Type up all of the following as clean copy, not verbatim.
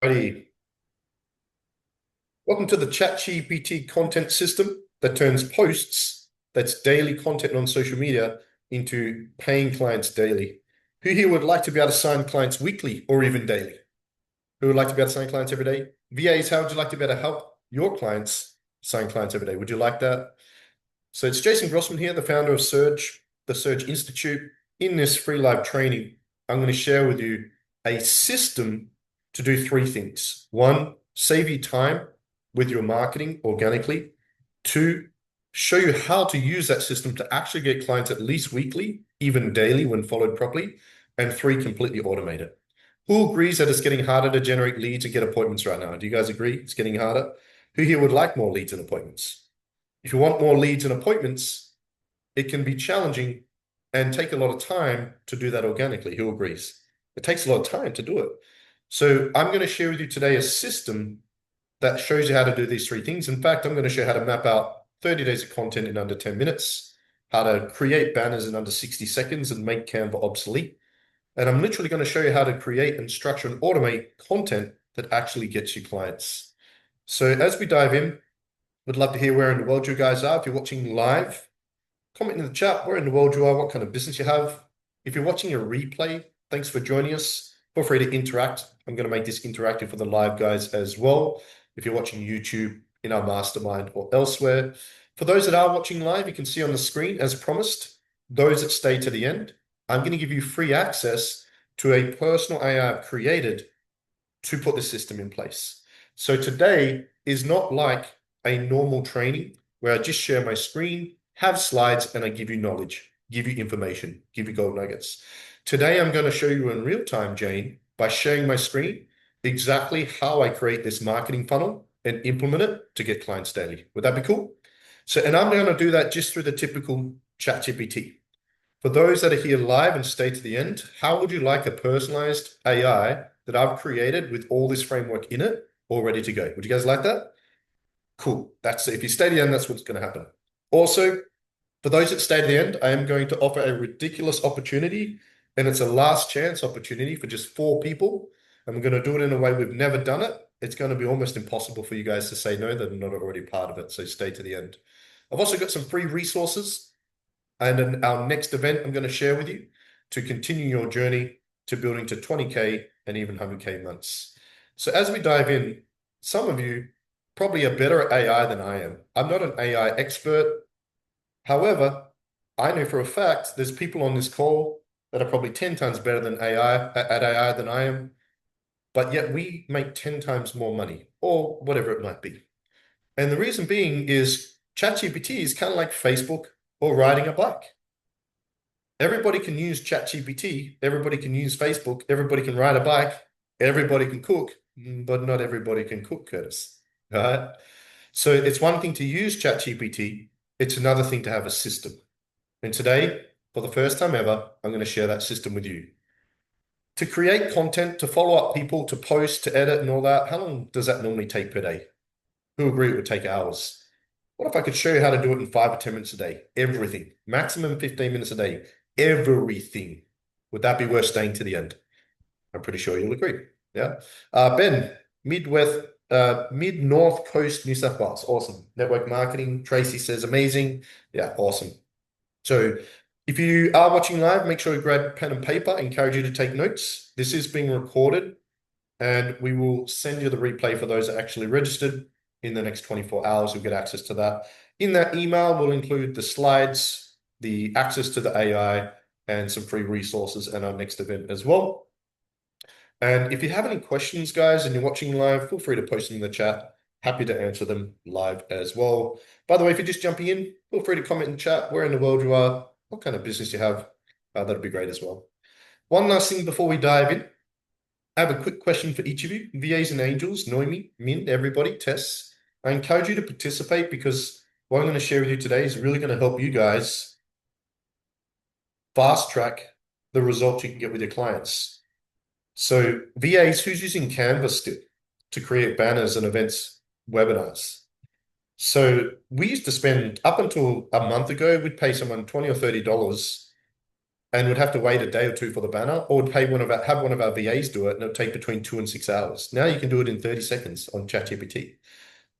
Alrighty. Welcome to the ChatGPT Content System that turns posts that's daily content on social media into paying clients daily. Who here would like to be able to sign clients weekly or even daily? Who would like to be able to sign clients every day? VAs, how would you like to be able to help your clients sign clients every day? Would you like that? So it's Jason Grossman here, the founder of Surge, the Surge Institute. In this free live training, I'm going to share with you a system to do three things. One, save you time with your marketing organically. Two, show you how to use that system to actually get clients at least weekly, even daily when followed properly. And three, completely automate it. Who agrees that it's getting harder to generate leads and get appointments right now? Do you guys agree it's getting harder? Who here would like more leads and appointments? If you want more leads and appointments, it can be challenging and take a lot of time to do that organically. Who agrees? It takes a lot of time to do it. So I'm going to share with you today a system that shows you how to do these three things. In fact, I'm going to show you how to map out 30 days of content in under 10 minutes, how to create banners in under 60 seconds and make Canva obsolete. And I'm literally going to show you how to create and structure and automate content that actually gets you clients. So as we dive in, would love to hear where in the world you guys are. If you're watching live, comment in the chat where in the world you are, what kind of business you have. If you're watching a replay, thanks for joining us. Feel free to interact. I'm going to make this interactive for the live guys as well. If you're watching YouTube in our mastermind or elsewhere. For those that are watching live, you can see on the screen, as promised, those that stay to the end, I'm going to give you free access to a personal AI I've created to put the system in place. So today is not like a normal training where I just share my screen, have slides, and I give you knowledge, give you information, give you gold nuggets. Today, I'm going to show you in real time, Jane, by sharing my screen, exactly how I create this marketing funnel and implement it to get clients daily. Would that be cool? So, and I'm going to do that just through the typical ChatGPT. For those that are here live and stay to the end, how would you like a personalized AI that I've created with all this framework in it all ready to go? Would you guys like that? Cool. That's it. If you stay to the end, that's what's going to happen. Also, for those that stay to the end, I am going to offer a ridiculous opportunity, and it's a last chance opportunity for just 4 people. And we're going to do it in a way we've never done it. It's going to be almost impossible for you guys to say no that are not already part of it. So stay to the end. I've also got some free resources. And in our next event, I'm going to share with you to continue your journey to building to 20K and even 100K months. So as we dive in, some of you probably are better at AI than I am. I'm not an AI expert. However, I know for a fact there's people on this call that are probably 10 times better than AI than I am, but yet we make 10 times more money or whatever it might be. And the reason being is ChatGPT is kind of like Facebook or riding a bike. Everybody can use ChatGPT, everybody can use Facebook, everybody can ride a bike, everybody can cook, but not everybody can cook, Curtis. All right? So it's one thing to use ChatGPT, it's another thing to have a system. And today, for the first time ever, I'm going to share that system with you. To create content, to follow up people, to post, to edit and all that, how long does that normally take per day? Who agree it would take hours? What if I could show you how to do it in 5 or 10 minutes a day? Everything. Maximum 15 minutes a day. Everything. Would that be worth staying to the end? I'm pretty sure you'll agree. Yeah. Ben, Mid-North Coast, New South Wales. Awesome. Network marketing. Tracy says amazing. Yeah, awesome. So if you are watching live, make sure you grab pen and paper. I encourage you to take notes. This is being recorded and we will send you the replay for those that actually registered in the next 24 hours. You'll get access to that. In that email, we'll include the slides, the access to the AI, and some free resources and our next event as well. And if you have any questions, guys, and you're watching live, feel free to post them in the chat. Happy to answer them live as well. By the way, if you're just jumping in, feel free to comment in the chat where in the world you are, what kind of business you have. That'd be great as well. One last thing before we dive in. I have a quick question for each of you, VAs and angels, Noemi, Min, everybody, Tess. I encourage you to participate because what I'm going to share with you today is really going to help you guys fast track the results you can get with your clients. So VAs, who's using Canva still to create banners and events, webinars? So we used to spend, up until a month ago, we'd pay someone $20 or $30 and would have to wait a day or two for the banner, or would pay have one of our VAs do it, and it would take between 2 and 6 hours. Now you can do it in 30 seconds on ChatGPT.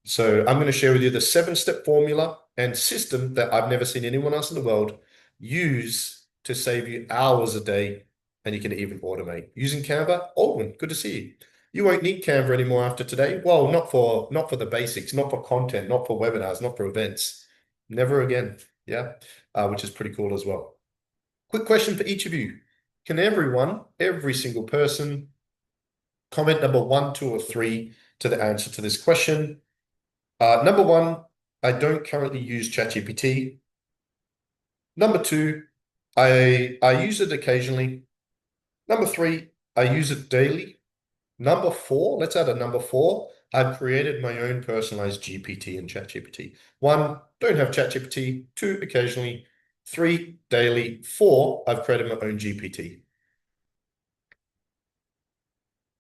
So I'm going to share with you the 7-step formula and system that I've never seen anyone else in the world use to save you hours a day, and you can even automate using Canva. Aldwin, good to see you. You won't need Canva anymore after today. Well, not for the basics, not for content, not for webinars, not for events. Never again. Yeah, which is pretty cool as well. Quick question for each of you. Can everyone, every single person, comment number 1, 2, or 3 to the answer to this question? Number 1, I don't currently use ChatGPT. Number 2, I use it occasionally. Number 3, I use it daily. Number 4, let's add a number 4. I've created my own personalized GPT in ChatGPT. 1, don't have ChatGPT. 2, occasionally. 3, daily. 4, I've created my own GPT.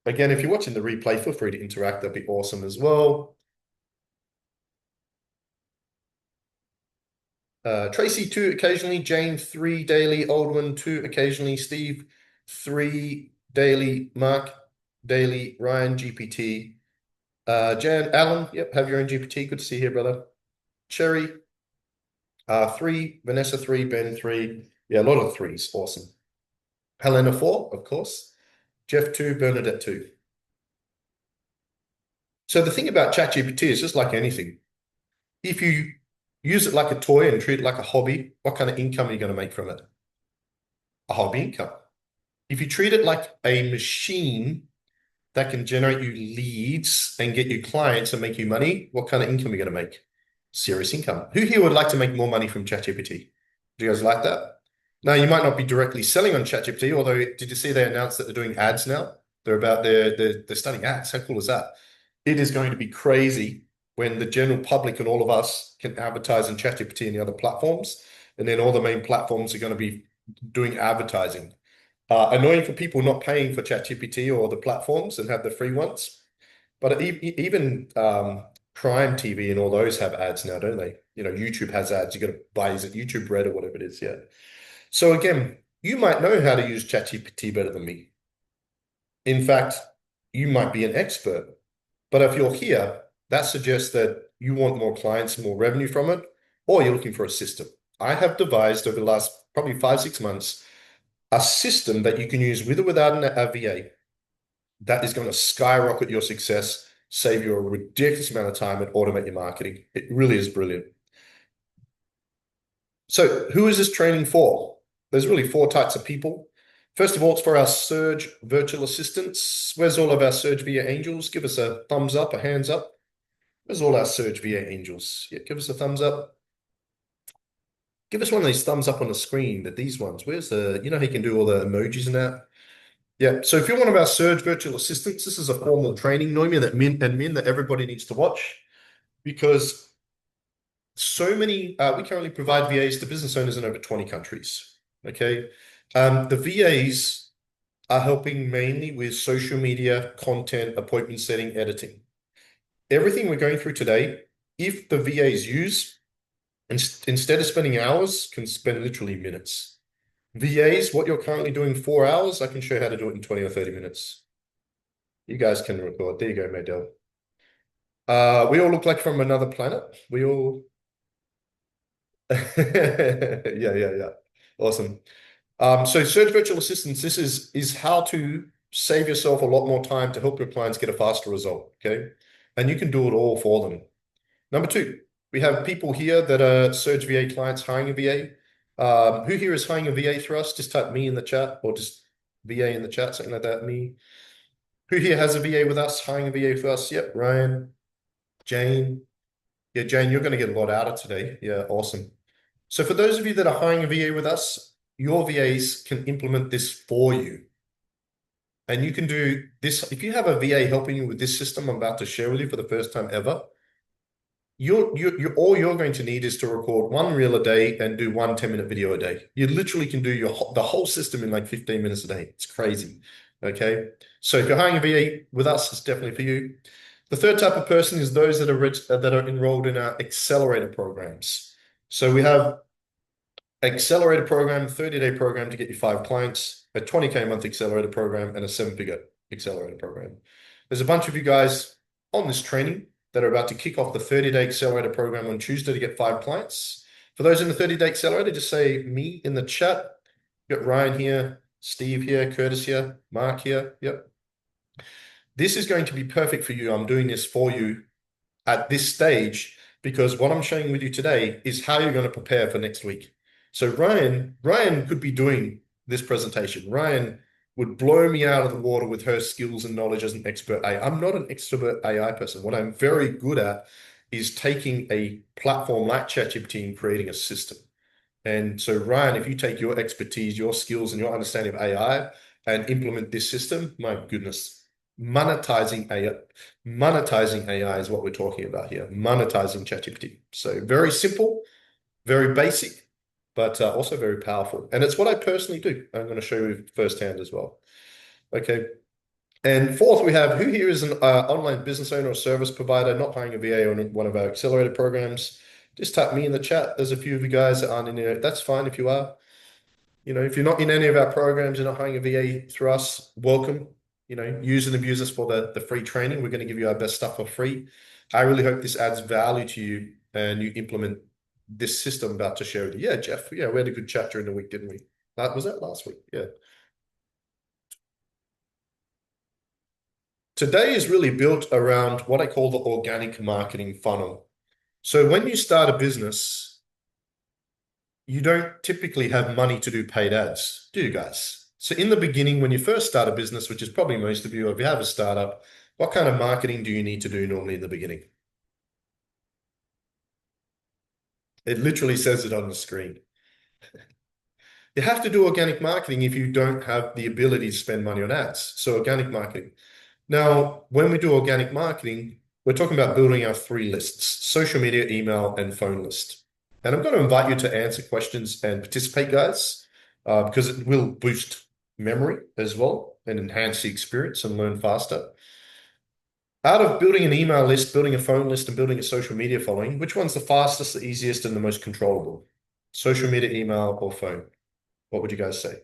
Again, if you're watching the replay, feel free to interact. That'd be awesome as well. Tracy, 2 occasionally. Jane, 3 daily. Aldwin, 2 occasionally. Steve, 3 daily. Mark, daily. Ryan, GPT. Jan, Alan, yep, have your own GPT. Good to see you here, brother. Cherry, 3. Vanessa, 3. Ben, 3. Yeah, a lot of 3s. Awesome. Helena, 4, of course. Jeff, 2. Bernadette, 2. So the thing about ChatGPT is just like anything. If you use it like a toy and treat it like a hobby, what kind of income are you going to make from it? A hobby income. If you treat it like a machine that can generate you leads and get you clients and make you money, what kind of income are you going to make? Serious income. Who here would like to make more money from ChatGPT? Do you guys like that? Now, you might not be directly selling on ChatGPT, although did you see they announced that they're doing ads now? They're starting ads. How cool is that? It is going to be crazy when the general public and all of us can advertise in ChatGPT and the other platforms, and then all the main platforms are going to be doing advertising. Annoying for people not paying for ChatGPT or the platforms and have the free ones. But even Prime TV and all those have ads now, don't they? You know, YouTube has ads. You got to buy, is it YouTube Red or whatever it is? Yeah. So again, you might know how to use ChatGPT better than me. In fact, you might be an expert. But if you're here, that suggests that you want more clients, more revenue from it, or you're looking for a system. I have devised over the last probably 5, 6 months a system that you can use with or without a VA that is going to skyrocket your success, save you a ridiculous amount of time, and automate your marketing. It really is brilliant. So, who is this training for? There's really 4 types of people. First of all, it's for our Surge virtual assistants. Where's all of our Surge VA angels? Give us a thumbs up, a hands up. Where's all our Surge VA angels? Yeah, give us a thumbs up. Give us one of these thumbs up on the screen, these ones. Where's you know how you can do all the emojis and that? Yeah, so if you're one of our Surge virtual assistants, this is a formal training, Noemi, that men that everybody needs to watch because so many, we currently provide VAs to business owners in over 20 countries. Okay. The VAs are helping mainly with social media, content, appointment setting, editing. Everything we're going through today, if the VAs use, instead of spending hours, can spend literally minutes. VAs, what you're currently doing 4 hours, I can show you how to do it in 20 or 30 minutes. You guys can record. There you go, Maydell. We all look like from another planet. We all yeah. Awesome. So Search Virtual Assistants, this is how to save yourself a lot more time to help your clients get a faster result. Okay. And you can do it all for them. Number 2, we have people here that are Surge VA clients hiring a VA. Who here is hiring a VA through us? Just type me in the chat or just VA in the chat, something like that. Me. Who here has a VA with us, hiring a VA for us? Yep, Ryan, Jane. Yeah, Jane, you're going to get a lot out of today. Yeah, awesome. So for those of you that are hiring a VA with us, your VAs can implement this for you. And you can do this. If you have a VA helping you with this system I'm about to share with you for the first time ever, all you're going to need is to record 1 reel a day and do 1 10-minute video a day. You literally can do the whole system in like 15 minutes a day. It's crazy. Okay. So if you're hiring a VA with us, it's definitely for you. The third type of person is those that are enrolled in our accelerator programs. So we have accelerator program, 30-day program to get you 5 clients, a 20K a month accelerator program, and a 7-figure accelerator program. There's a bunch of you guys on this training that are about to kick off the 30-day accelerator program on Tuesday to get 5 clients. For those in the 30-day accelerator, just say me in the chat. Got Ryan here, Steve here, Curtis here, Mark here. Yep. This is going to be perfect for you. I'm doing this for you at this stage because what I'm showing with you today is how you're going to prepare for next week. So Ryan could be doing this presentation. Ryan would blow me out of the water with her skills and knowledge as an expert AI. I'm not an expert AI person. What I'm very good at is taking a platform like ChatGPT and creating a system. And so, Ryan, if you take your expertise, your skills, and your understanding of AI and implement this system, my goodness, monetizing AI is what we're talking about here. Monetizing ChatGPT. So very simple, very basic, but also very powerful. And it's what I personally do. I'm going to show you firsthand as well. Okay. And fourth, we have who here is an online business owner or service provider, not hiring a VA on one of our accelerator programs. Just type me in the chat. There's a few of you guys that aren't in there. That's fine if you are. If you're not in any of our programs, you're not hiring a VA through us, welcome. Use and abuse us for the free training. We're going to give you our best stuff for free. I really hope this adds value to you and you implement this system I'm about to share with you. Yeah, Jeff. Yeah, we had a good chat during the week, didn't we? Was that last week? Yeah. Today is really built around what I call the organic marketing funnel. So when you start a business, you don't typically have money to do paid ads, do you guys? So in the beginning, when you first start a business, which is probably most of you, if you have a startup, what kind of marketing do you need to do normally in the beginning? It literally says it on the screen. You have to do organic marketing if you don't have the ability to spend money on ads. So organic marketing. Now, when we do organic marketing, we're talking about building our 3 lists: social media, email, and phone list. And I'm going to invite you to answer questions and participate, guys, because it will boost memory as well and enhance the experience and learn faster. Out of building an email list, building a phone list, and building a social media following, which one's the fastest, the easiest, and the most controllable? Social media, email, or phone? What would you guys say?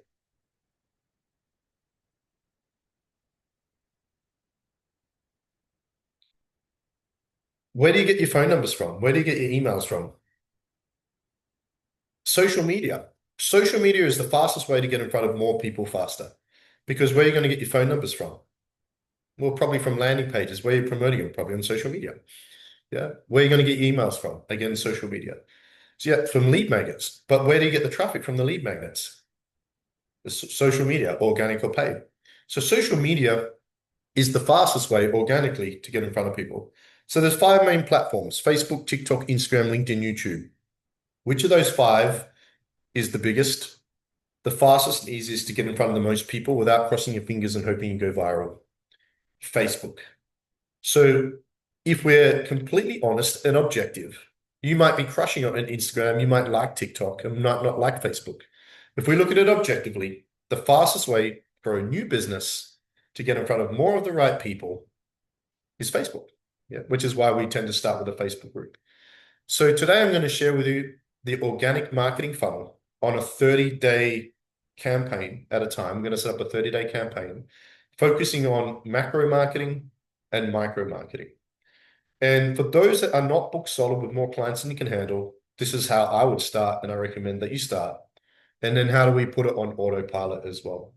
Where do you get your phone numbers from? Where do you get your emails from? Social media. Social media is the fastest way to get in front of more people faster. Because where are you going to get your phone numbers from? Well, probably from landing pages. Where you're promoting them, probably on social media. Yeah. Where are you going to get your emails from? Again, social media. So yeah, from lead magnets. But where do you get the traffic from the lead magnets? Social media, organic or paid. So social media is the fastest way organically to get in front of people. So there's 5 main platforms: Facebook, TikTok, Instagram, LinkedIn, YouTube. Which of those 5 is the biggest, the fastest and easiest to get in front of the most people without crossing your fingers and hoping you go viral? Facebook. So if we're completely honest and objective, you might be crushing on Instagram, you might like TikTok, and might not like Facebook. If we look at it objectively, the fastest way for a new business to get in front of more of the right people is Facebook. Yeah, which is why we tend to start with a Facebook group. So today I'm going to share with you the organic marketing funnel on a 30-day campaign at a time. I'm going to set up a 30-day campaign focusing on macro marketing and micro marketing. And for those that are not book solid with more clients than you can handle, this is how I would start, and I recommend that you start. And then how do we put it on autopilot as well?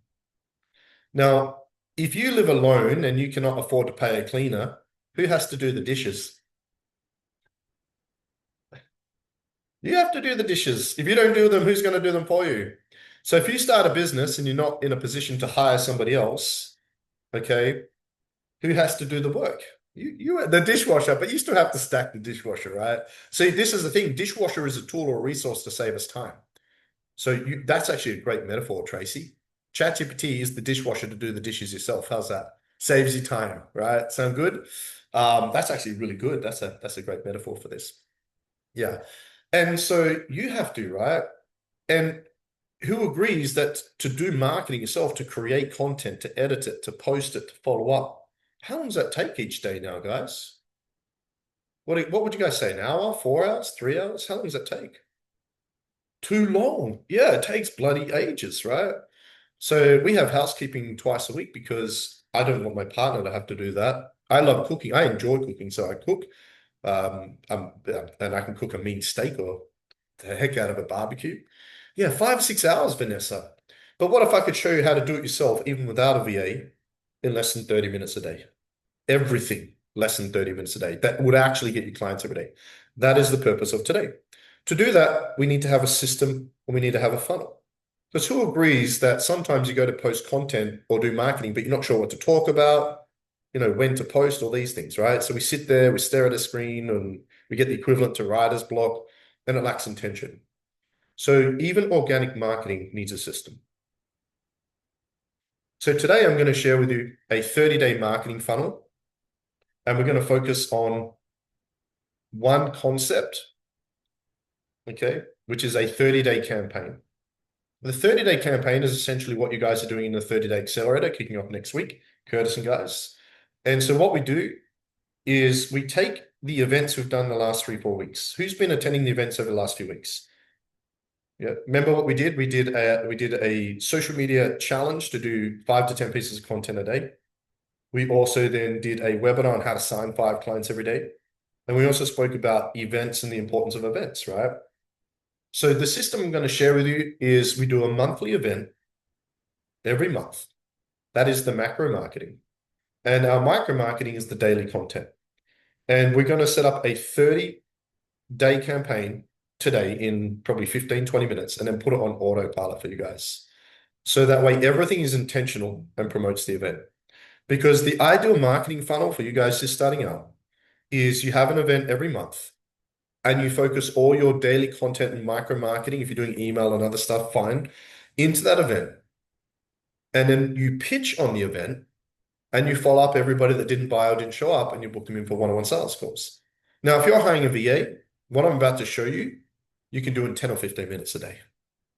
Now, if you live alone and you cannot afford to pay a cleaner, who has to do the dishes? You have to do the dishes. If you don't do them, who's going to do them for you? So if you start a business and you're not in a position to hire somebody else, okay, who has to do the work? You the dishwasher, but you still have to stack the dishwasher, right? See, this is the thing. Dishwasher is a tool or a resource to save us time. So that's actually a great metaphor, Tracy. ChatGPT is the dishwasher to do the dishes yourself. How's that? Saves you time, right? Sound good? That's actually really good. That's a great metaphor for this. Yeah. And so you have to, right? And who agrees that to do marketing yourself, to create content, to edit it, to post it, to follow up, how long does that take each day now, guys? What would you guys say? An hour, 4 hours, 3 hours? How long does that take? Too long. Yeah, it takes bloody ages, right? So we have housekeeping twice a week because I don't want my partner to have to do that. I love cooking. I enjoy cooking, so I cook. And I can cook a mean steak or the heck out of a barbecue. Yeah, 5 or 6 hours, Vanessa. But what if I could show you how to do it yourself, even without a VA, in less than 30 minutes a day? Everything less than 30 minutes a day. That would actually get you clients every day. That is the purpose of today. To do that, we need to have a system and we need to have a funnel. Because who agrees that sometimes you go to post content or do marketing, but you're not sure what to talk about, when to post, all these things, right? So we sit there, we stare at a screen, and we get the equivalent to writer's block, and it lacks intention. So even organic marketing needs a system. So today I'm going to share with you a 30-day marketing funnel, and we're going to focus on one concept, okay, which is a 30-day campaign. The 30-day campaign is essentially what you guys are doing in the 30-day accelerator, kicking off next week, Curtis and guys. And so what we do is we take the events we've done the last 3, 4 weeks. Who's been attending the events over the last few weeks? Yeah, remember what we did? We did a social media challenge to do 5 to 10 pieces of content a day. We also then did a webinar on how to sign 5 clients every day. And we also spoke about events and the importance of events, right? So the system I'm going to share with you is we do a monthly event every month. That is the macro marketing. And our micro marketing is the daily content. And we're going to set up a 30-day campaign today in probably 15, 20 minutes and then put it on autopilot for you guys. So that way everything is intentional and promotes the event. Because the ideal marketing funnel for you guys just starting out is you have an event every month and you focus all your daily content and micro marketing, if you're doing email and other stuff, fine, into that event. And then you pitch on the event and you follow up everybody that didn't buy or didn't show up and you book them in for one-on-one sales calls. Now, if you're hiring a VA, what I'm about to show you, you can do in 10 or 15 minutes a day.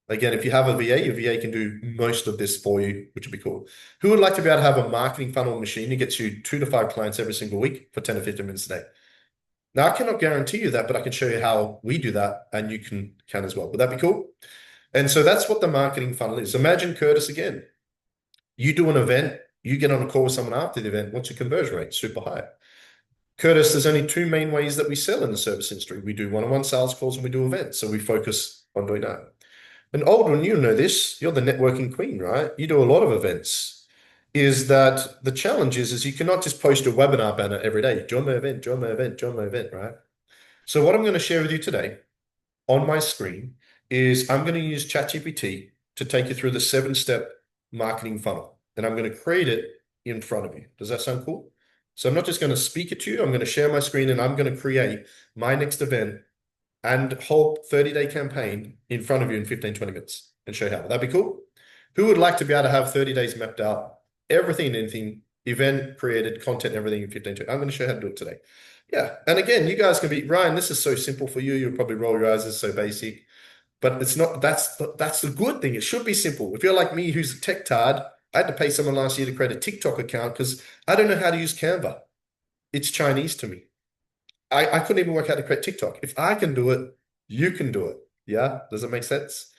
Again, if you have a VA, your VA can do most of this for you, which would be cool. Who would like to be able to have a marketing funnel machine that gets you 2 to 5 clients every single week for 10 to 15 minutes a day? Now, I cannot guarantee you that, but I can show you how we do that and you can as well. Would that be cool? And so that's what the marketing funnel is. Imagine Curtis again. You do an event, you get on a call with someone after the event. What's your conversion rate? Super high. Curtis, there's only 2 main ways that we sell in the service industry. We do one-on-one sales calls and we do events. So we focus on doing that. And Aldrin, you know this, you're the networking queen, right? You do a lot of events. Is that the challenge is you cannot just post a webinar banner every day. Join my event, join my event, join my event, right? So what I'm going to share with you today on my screen is I'm going to use ChatGPT to take you through the 7-step marketing funnel. And I'm going to create it in front of you. Does that sound cool? So I'm not just going to speak it to you. I'm going to share my screen and I'm going to create my next event and whole 30-day campaign in front of you in 15, 20 minutes and show you how. Would that be cool? Who would like to be able to have 30 days mapped out, everything and anything, event created, content, everything in 15, 20? I'm going to show you how to do it today. Yeah. And again, you guys can be, Ryan, this is so simple for you. You'll probably roll your eyes. It's so basic. But it's not, that's the good thing. It should be simple. If you're like me, who's a tech tard, I had to pay someone last year to create a TikTok account because I don't know how to use Canva. It's Chinese to me. I couldn't even work out to create TikTok. If I can do it, you can do it. Yeah? Does it make sense?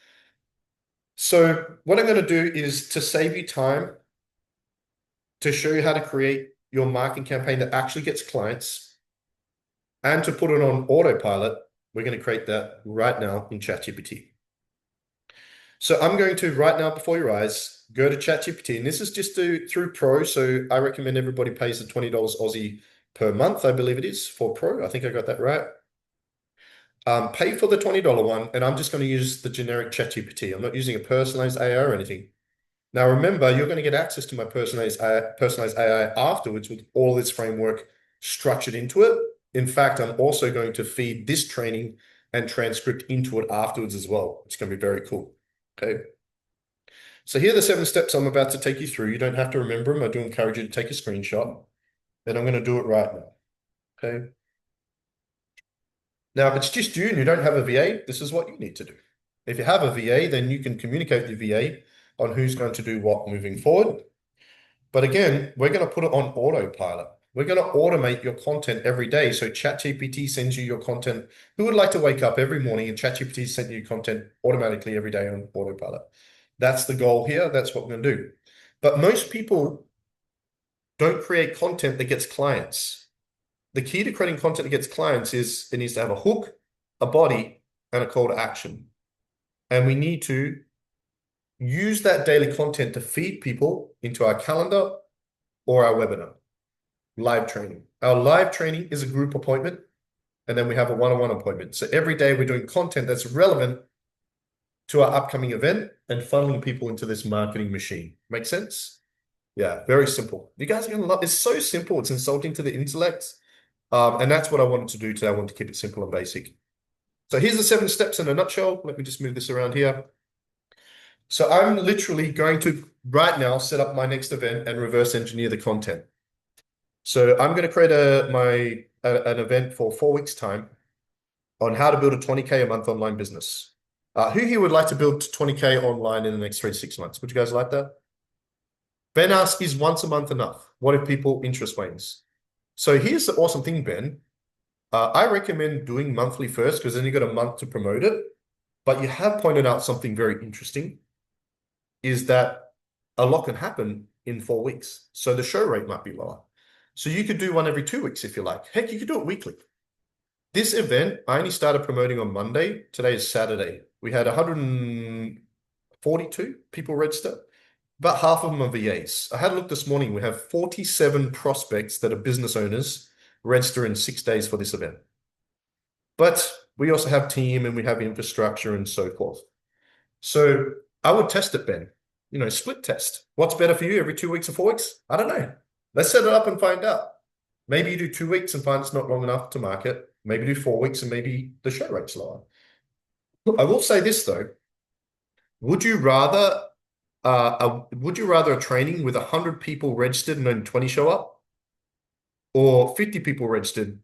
So what I'm going to do is to save you time, to show you how to create your marketing campaign that actually gets clients and to put it on autopilot. We're going to create that right now in ChatGPT. So I'm going to right now before your eyes, go to ChatGPT, and this is just through Pro. So I recommend everybody pays the $20 Aussie per month, I believe it is for Pro. I think I got that right. Pay for the $20 one, and I'm just going to use the generic ChatGPT. I'm not using a personalized AI or anything. Now, remember, you're going to get access to my personalized AI afterwards with all this framework structured into it. In fact, I'm also going to feed this training and transcript into it afterwards as well. It's going to be very cool. Okay. So here are the 7 steps I'm about to take you through. You don't have to remember them. I do encourage you to take a screenshot, and I'm going to do it right now. Okay. Now, if it's just you and you don't have a VA, this is what you need to do. If you have a VA, then you can communicate with your VA on who's going to do what moving forward. But again, we're going to put it on autopilot. We're going to automate your content every day. So ChatGPT sends you your content. Who would like to wake up every morning and ChatGPT send you content automatically every day on autopilot? That's the goal here. That's what we're going to do. But most people don't create content that gets clients. The key to creating content that gets clients is it needs to have a hook, a body, and a call to action. And we need to use that daily content to feed people into our calendar or our webinar, live training. Our live training is a group appointment, and then we have a one-on-one appointment. So every day we're doing content that's relevant to our upcoming event and funneling people into this marketing machine. Make sense? Yeah, very simple. You guys are gonna love. It's so simple. It's insulting to the intellect, and that's what I wanted to do today. I wanted to keep it simple and basic. So here's the 7 steps in a nutshell. Let me just move this around here. So I'm literally going to right now set up my next event and reverse engineer the content. So I'm going to create an event for 4 weeks' time on how to build a 20K a month online business. Who here would like to build 20K online in the next 3 to 6 months? Would you guys like that? Ben asked, is once a month enough? What if people interest wanes? So here's the awesome thing, Ben. I recommend doing monthly first because then you got a month to promote it. But you have pointed out something very interesting, is that a lot can happen in 4 weeks. So the show rate might be lower. So you could do one every 2 weeks if you like. Heck, you could do it weekly. This event, I only started promoting on Monday. Today is Saturday. We had 142 people register. About half of them are VAs. I had a look this morning. We have 47 prospects that are business owners register in 6 days for this event. But we also have team and we have infrastructure and so forth. So I would test it, Ben. Split test. What's better for you, every 2 weeks or 4 weeks? I don't know. Let's set it up and find out. Maybe you do 2 weeks and find it's not long enough to market. Maybe do 4 weeks and maybe the show rate's lower. I will say this though. Would you rather a training with 100 people registered and only 20 show up? Or 50 people registered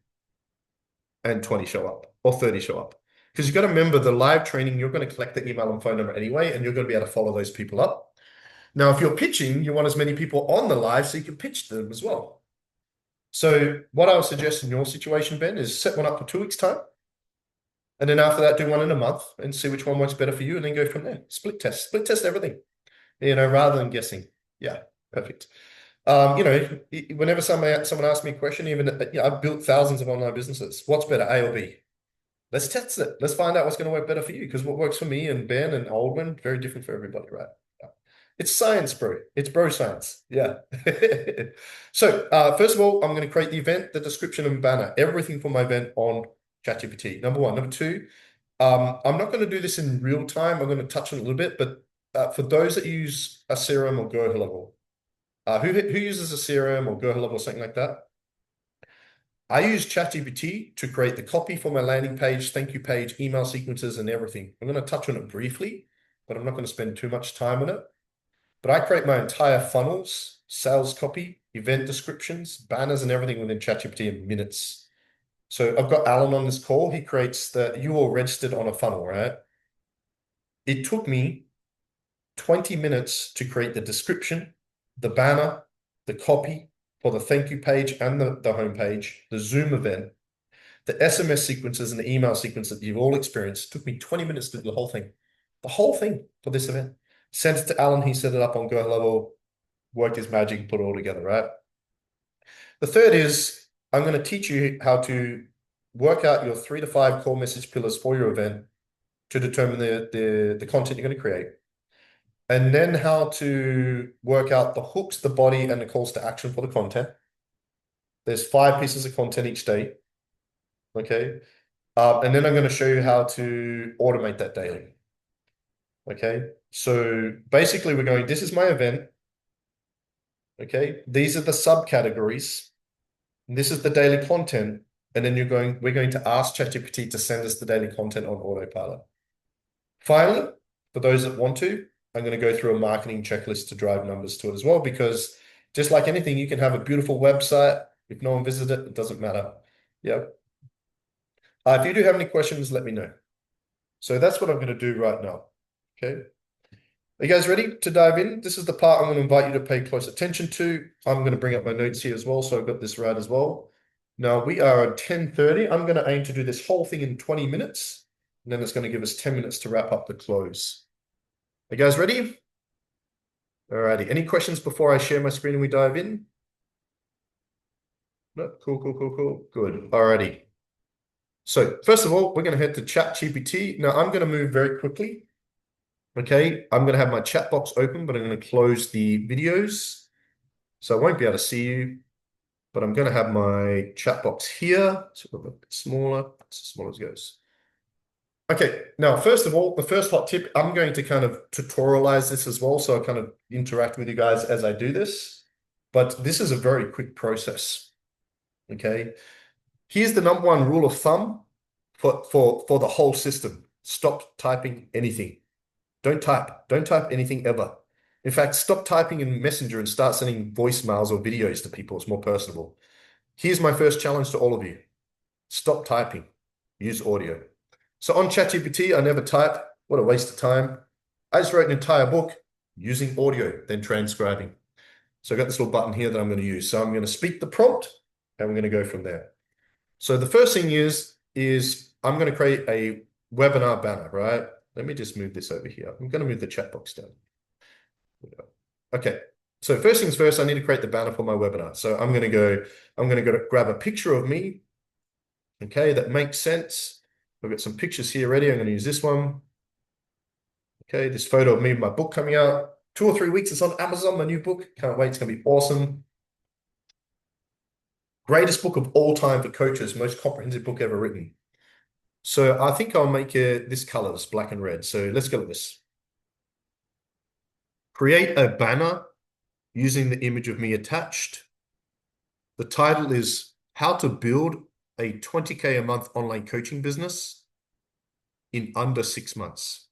and 20 show up? Or 30 show up? Because you've got to remember the live training, you're going to collect the email and phone number anyway, and you're going to be able to follow those people up. Now, if you're pitching, you want as many people on the live so you can pitch them as well. So what I would suggest in your situation, Ben, is set one up for 2 weeks' time. And then after that, do one in a month and see which one works better for you and then go from there. Split test everything, rather than guessing. Yeah, perfect. Whenever someone asks me a question, even, I've built thousands of online businesses. What's better, A or B? Let's test it. Let's find out what's going to work better for you, because what works for me and Ben and Aldwin, very different for everybody, right? Yeah. It's science, bro. It's bro science. Yeah. So first of all, I'm going to create the event, the description and banner, everything for my event on ChatGPT. Number one. Number two, I'm not going to do this in real time. I'm going to touch on it a little bit, but for those that use a CRM or Go level, who uses a CRM or Go level or something like that? I use ChatGPT to create the copy for my landing page, thank you page, email sequences, and everything. I'm going to touch on it briefly, but I'm not going to spend too much time on it. But I create my entire funnels, sales copy, event descriptions, banners, and everything within ChatGPT in minutes. So I've got Alan on this call. He creates you all registered on a funnel, right? It took me 20 minutes to create the description, the banner, the copy for the thank you page and the home page, the Zoom event, the SMS sequences and the email sequence that you've all experienced. It took me 20 minutes to do the whole thing for this event. Sent it to Alan. He set it up on Go level, worked his magic, put it all together, right? The third is I'm going to teach you how to work out your 3 to 5 core message pillars for your event to determine the content you're going to create. And then how to work out the hooks, the body, and the calls to action for the content. There's 5 pieces of content each day. Okay. And then I'm going to show you how to automate that daily. Okay. So basically this is my event. Okay. These are the subcategories. This is the daily content. And then we're going to ask ChatGPT to send us the daily content on autopilot. Finally, for those that want to, I'm going to go through a marketing checklist to drive numbers to it as well, because just like anything, you can have a beautiful website. If no one visits it, it doesn't matter. Yeah. If you do have any questions, let me know. So that's what I'm going to do right now. Okay. Are you guys ready to dive in? This is the part I'm going to invite you to pay close attention to. I'm going to bring up my notes here as well, so I've got this right as well. Now we are at 10:30. I'm going to aim to do this whole thing in 20 minutes, and then it's going to give us 10 minutes to wrap up the close. Are you guys ready? Alrighty. Any questions before I share my screen and we dive in? No? Cool, cool, cool, cool. Good. Alrighty. So first of all, we're going to head to ChatGPT. Now I'm going to move very quickly. Okay, I'm going to have my chat box open, but I'm going to close the videos. So I won't be able to see you, but I'm going to have my chat box here. So a bit smaller, as small as it goes. Okay, now, first of all, the first hot tip, I'm going to kind of tutorialize this as well. So I kind of interact with you guys as I do this, but this is a very quick process. Okay, here's the number one rule of thumb for the whole system. Stop typing anything. Don't type anything ever. In fact, stop typing in Messenger and start sending voicemails or videos to people. It's more personable. Here's my first challenge to all of you. Stop typing. Use audio. So on ChatGPT, I never type. What a waste of time. I just wrote an entire book using audio, then transcribing. So I got this little button here that I'm going to use. So I'm going to speak the prompt, and we're going to go from there. So the first thing is I'm going to create a webinar banner, right? Let me just move this over here. I'm going to move the chat box down. Okay. So first things first, I need to create the banner for my webinar. So I'm going to go to grab a picture of me. Okay, that makes sense. I've got some pictures here ready. I'm going to use this one. Okay, this photo of me and my book coming out. 2 or 3 weeks, it's on Amazon, my new book. Can't wait, it's going to be awesome. Greatest book of all time for coaches, most comprehensive book ever written. So I think I'll make it this color, this black and red. So let's go with this. Create a banner using the image of me attached. The title is How to Build a 20K a month online coaching business in under 6 months.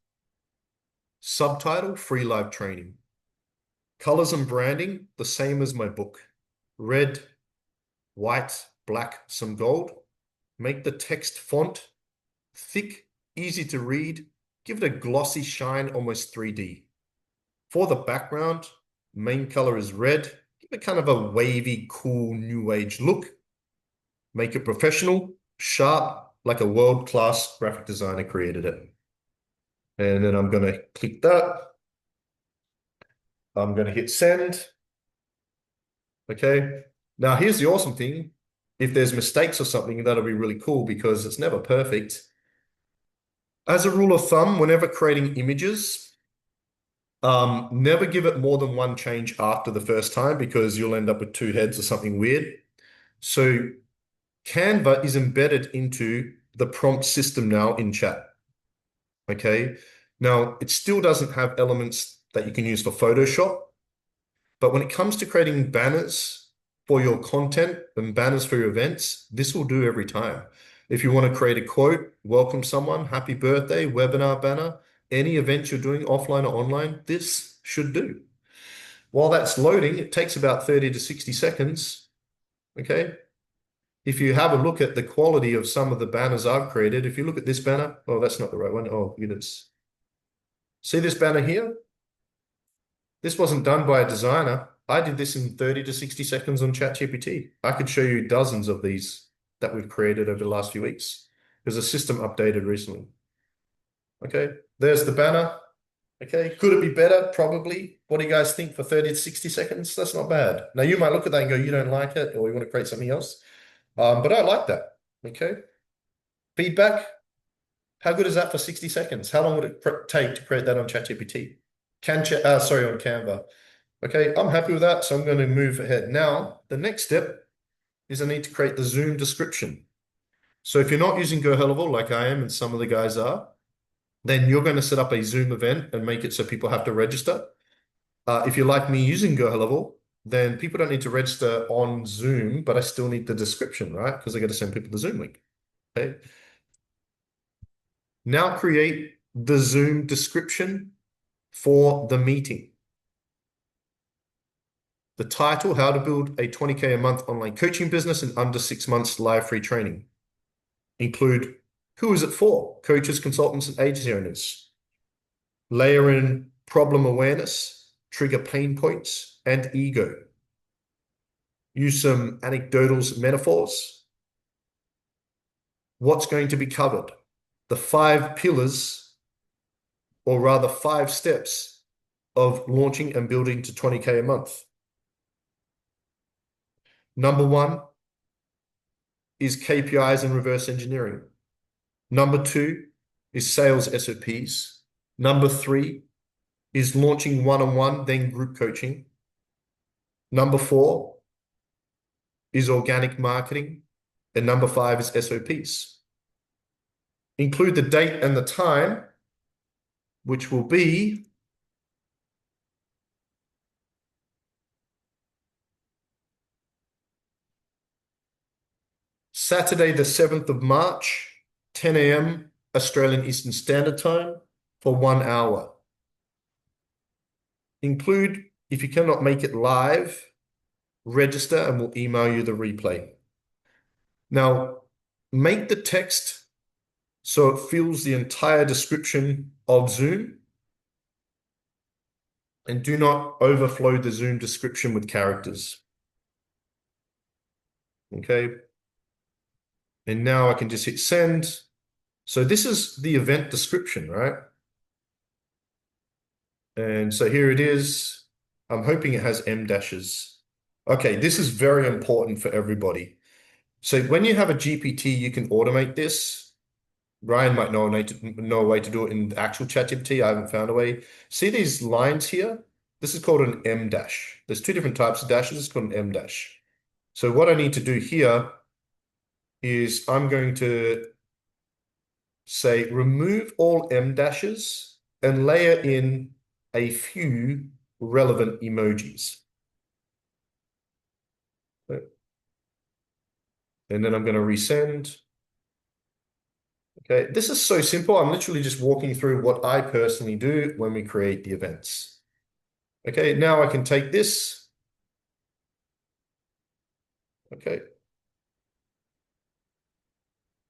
Subtitle, free live training. Colors and branding, the same as my book. Red, white, black, some gold. Make the text font thick, easy to read. Give it a glossy shine, almost 3D. For the background, main color is red. Give it kind of a wavy, cool, new age look. Make it professional, sharp, like a world-class graphic designer created it. And then I'm going to click that. I'm going to hit send. Okay. Now, here's the awesome thing. If there's mistakes or something, that'll be really cool because it's never perfect. As a rule of thumb, whenever creating images, never give it more than one change after the first time because you'll end up with 2 heads or something weird. So Canva is embedded into the prompt system now in chat. Okay. Now, it still doesn't have elements that you can use for Photoshop, but when it comes to creating banners for your content and banners for your events, this will do every time. If you want to create a quote, welcome someone, happy birthday, webinar banner, any event you're doing offline or online, this should do. While that's loading, it takes about 30 to 60 seconds. Okay. If you have a look at the quality of some of the banners I've created, if you look at this banner, oh, that's not the right one. Oh, it is. See this banner here? This wasn't done by a designer. I did this in 30 to 60 seconds on ChatGPT. I could show you dozens of these that we've created over the last few weeks. There's a system updated recently. Okay, there's the banner. Okay, could it be better? Probably. What do you guys think for 30 to 60 seconds? That's not bad. Now, you might look at that and go, you don't like it, or you want to create something else. But I like that. Okay. Feedback. How good is that for 60 seconds? How long would it take to create that on ChatGPT? Sorry, on Canva. Okay, I'm happy with that, so I'm going to move ahead. Now, the next step is I need to create the Zoom description. So if you're not using Go Hellival like I am and some of the guys are, then you're going to set up a Zoom event and make it so people have to register. If you're like me using Go Hellival, then people don't need to register on Zoom, but I still need the description, right? Because I got to send people the Zoom link. Okay. Now create the Zoom description for the meeting. The title, How to Build a 20K a Month Online Coaching Business in Under 6 Months Live Free Training. Include, who is it for? Coaches, consultants, and agency owners. Layer in problem awareness, trigger pain points, and ego. Use some anecdotals, metaphors. What's going to be covered? The 5 pillars, or rather 5 steps of launching and building to 20K a month. Number 1 is KPIs and reverse engineering. Number 2 is sales SOPs. Number 3 is launching one-on-one, then group coaching. Number 4 is organic marketing. And number 5 is SOPs. Include the date and the time, which will be Saturday, the 7th of March, 10 a.m. Australian Eastern Standard Time for 1 hour. Include, if you cannot make it live, register and we'll email you the replay. Now, make the text so it fills the entire description of Zoom, and do not overflow the Zoom description with characters. Okay. And now I can just hit send. So this is the event description, right? And so here it is. I'm hoping it has M dashes. Okay, this is very important for everybody. So when you have a GPT, you can automate this. Ryan might know a way to do it in the actual ChatGPT. I haven't found a way. See these lines here? This is called an M dash. There's 2 different types of dashes. It's called an M dash. So what I need to do here is I'm going to say remove all M dashes and layer in a few relevant emojis. And then I'm going to resend. Okay, this is so simple. I'm literally just walking through what I personally do when we create the events. Okay, now I can take this. Okay.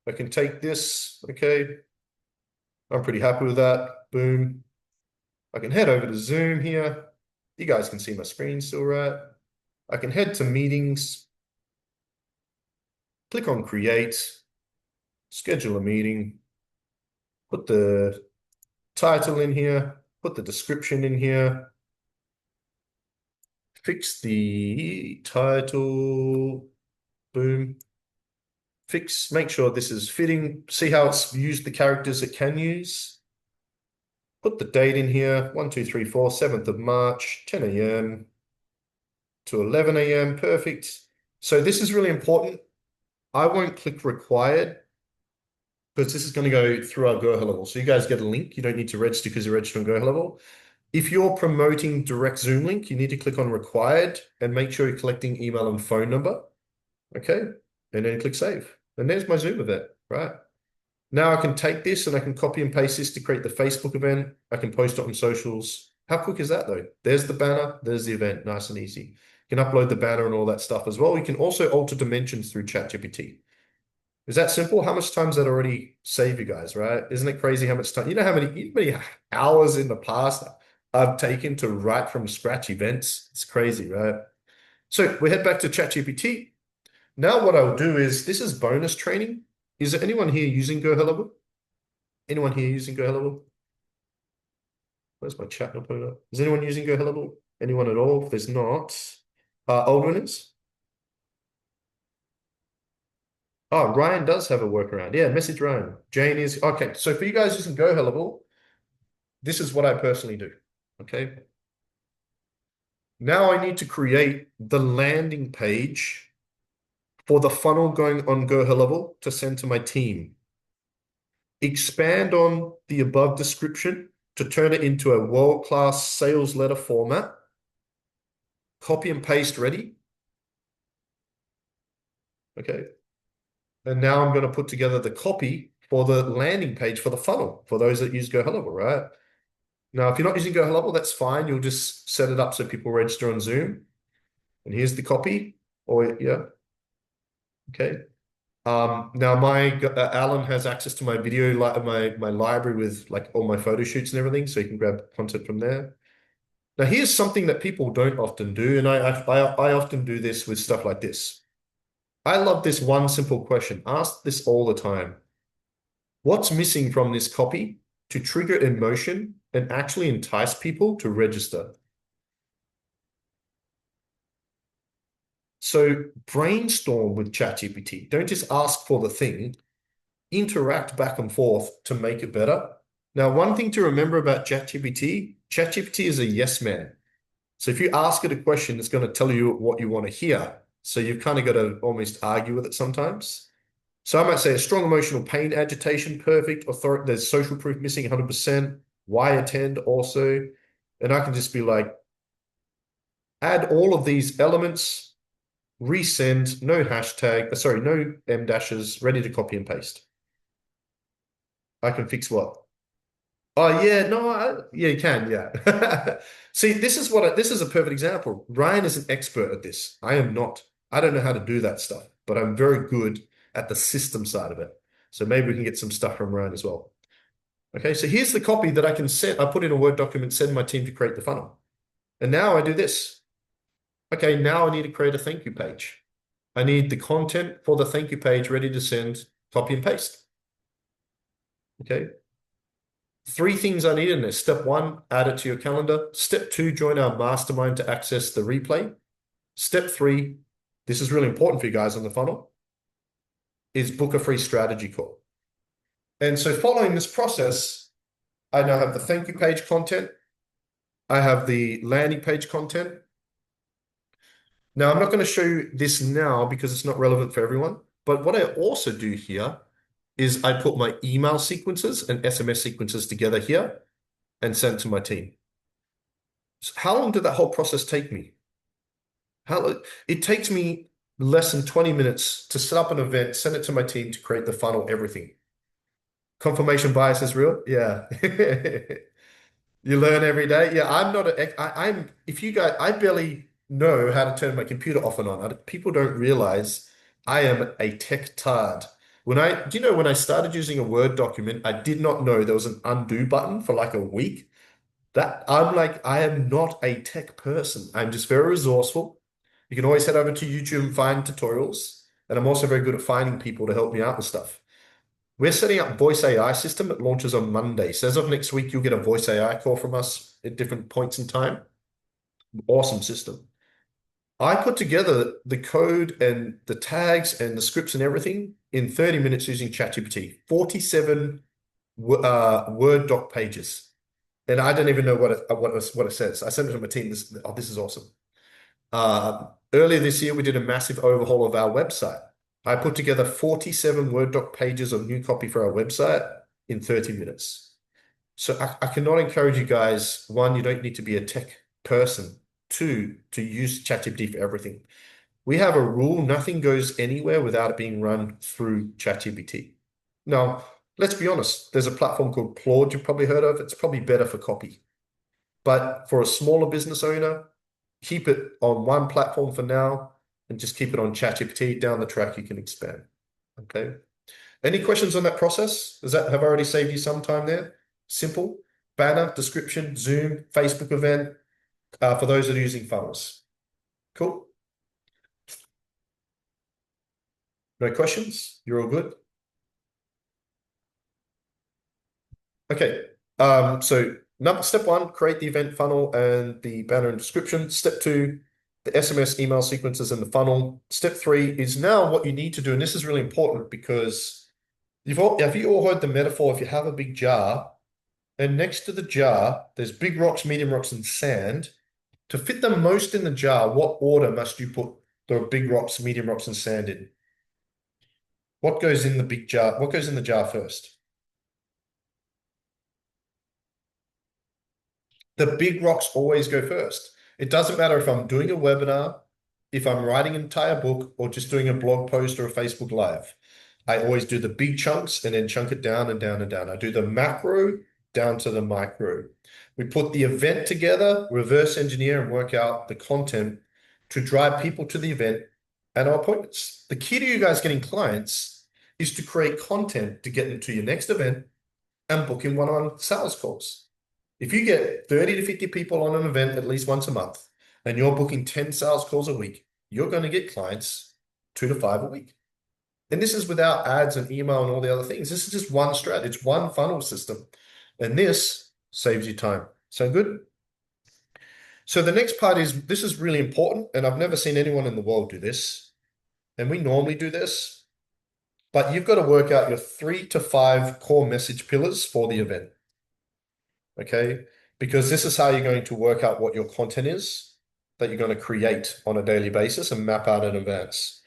I can take this. Okay. I'm pretty happy with that. Boom. I can head over to Zoom here. You guys can see my screen still, right? I can head to meetings. Click on create. Schedule a meeting. Put the title in here. Put the description in here. Fix the title. Boom. Make sure this is fitting. See how it's used the characters it can use. Put the date in here. 1, 2, 3, 4, 7th of March, 10 a.m. to 11 a.m. Perfect. So this is really important. I won't click required because this is going to go through our Go level. So you guys get a link. You don't need to register because you're registered on Go level. If you're promoting direct Zoom link, you need to click on required and make sure you're collecting email and phone number. Okay. And then click save. And there's my Zoom event, right? Now I can take this and I can copy and paste this to create the Facebook event. I can post it on socials. How quick is that though? There's the banner, there's the event, nice and easy. You can upload the banner and all that stuff as well. You can also alter dimensions through ChatGPT. Is that simple? How much time does that already save you guys, right? Isn't it crazy how much time? You know how many hours in the past I've taken to write from scratch events? It's crazy, right? So we head back to ChatGPT. Now what I'll do is, this is bonus training. Is there anyone here using Go level? Anyone here using Go level? Where's my chat not pulling up? Is anyone using Go level? Anyone at all? If there's not, Aldwin is. Oh, Ryan does have a workaround. Yeah, message Ryan. Jane is okay. So for you guys using Go level, this is what I personally do. Okay. Now I need to create the landing page for the funnel going on Go level to send to my team. Expand on the above description to turn it into a world-class sales letter format. Copy and paste ready. Okay. And now I'm going to put together the copy for the landing page for the funnel for those that use Go level, right? Now, if you're not using Go level, that's fine. You'll just set it up so people register on Zoom. And here's the copy. Or yeah. Okay. Now Alan has access to my video, like my library with like all my photo shoots and everything, so you can grab content from there. Now, here's something that people don't often do, and I often do this with stuff like this. I love this one simple question. Ask this all the time. What's missing from this copy to trigger emotion and actually entice people to register? So brainstorm with ChatGPT. Don't just ask for the thing, interact back and forth to make it better. Now, one thing to remember about ChatGPT, ChatGPT is a yes man. So if you ask it a question, it's going to tell you what you want to hear. So you've kind of got to almost argue with it sometimes. So I might say a strong emotional pain, agitation, perfect. There's social proof missing 100%. Why attend also? And I can just be like, add all of these elements, resend, no hashtag, sorry, no M dashes, ready to copy and paste. I can fix what? Oh yeah, no, yeah, you can, yeah. See, this is a perfect example. Ryan is an expert at this. I am not. I don't know how to do that stuff, but I'm very good at the system side of it. So maybe we can get some stuff from Ryan as well. Okay, so here's the copy that I can set. I put in a Word document, send my team to create the funnel. And now I do this. Okay, now I need to create a thank you page. I need the content for the thank you page ready to send, copy and paste. Okay. Three things I need in this. Step one, add it to your calendar. Step two, join our mastermind to access the replay. Step three, this is really important for you guys on the funnel, is book a free strategy call. And so following this process, I now have the thank you page content. I have the landing page content. Now, I'm not going to show you this now because it's not relevant for everyone. But what I also do here is I put my email sequences and SMS sequences together here and send to my team. So how long did that whole process take me? It takes me less than 20 minutes to set up an event, send it to my team to create the funnel, everything. Confirmation bias is real? Yeah. You learn every day. Yeah, I'm not I'm if you guys I barely know how to turn my computer off and on. People don't realize I am a tech tard. Do you know when I started using a Word document, I did not know there was an undo button for like a week. That I'm like, I am not a tech person. I'm just very resourceful. You can always head over to YouTube and find tutorials. And I'm also very good at finding people to help me out with stuff. We're setting up voice AI system. It launches on Monday. So as of next week, you'll get a voice AI call from us at different points in time. Awesome system. I put together the code and the tags and the scripts and everything in 30 minutes using ChatGPT. 47 Word doc pages. And I don't even know what it says. I sent it to my team. This is awesome. Earlier this year, we did a massive overhaul of our website. I put together 47 Word doc pages of new copy for our website in 30 minutes. So I cannot encourage you guys, one, you don't need to be a tech person. Two, to use ChatGPT for everything. We have a rule, nothing goes anywhere without it being run through ChatGPT. Now, let's be honest, there's a platform called Claude you've probably heard of. It's probably better for copy. But for a smaller business owner, keep it on one platform for now and just keep it on ChatGPT. Down the track, you can expand. Okay. Any questions on that process? Have I already saved you some time there? Simple. Banner, description, Zoom, Facebook event, for those that are using funnels. Cool. No questions? You're all good? Okay. So step one, create the event funnel and the banner and description. Step two, the SMS email sequences and the funnel. Step three is now what you need to do, and this is really important because have you all heard the metaphor? If you have a big jar, and next to the jar, there's big rocks, medium rocks, and sand. To fit the most in the jar, what order must you put the big rocks, medium rocks, and sand in? What goes in the big jar? What goes in the jar first? The big rocks always go first. It doesn't matter if I'm doing a webinar, if I'm writing an entire book, or just doing a blog post or a Facebook Live. I always do the big chunks and then chunk it down and down and down. I do the macro down to the micro. We put the event together, reverse engineer, and work out the content to drive people to the event and our appointments. The key to you guys getting clients is to create content to get them to your next event and book in one-on-one sales calls. If you get 30 to 50 people on an event at least once a month and you're booking 10 sales calls a week, you're going to get clients 2 to 5 a week. And this is without ads and email and all the other things. This is just one strat. It's one funnel system. And this saves you time. Sound good? So the next part is, this is really important, and I've never seen anyone in the world do this. And we normally do this, but you've got to work out your 3 to 5 core message pillars for the event. Okay? Because this is how you're going to work out what your content is that you're going to create on a daily basis and map out in advance.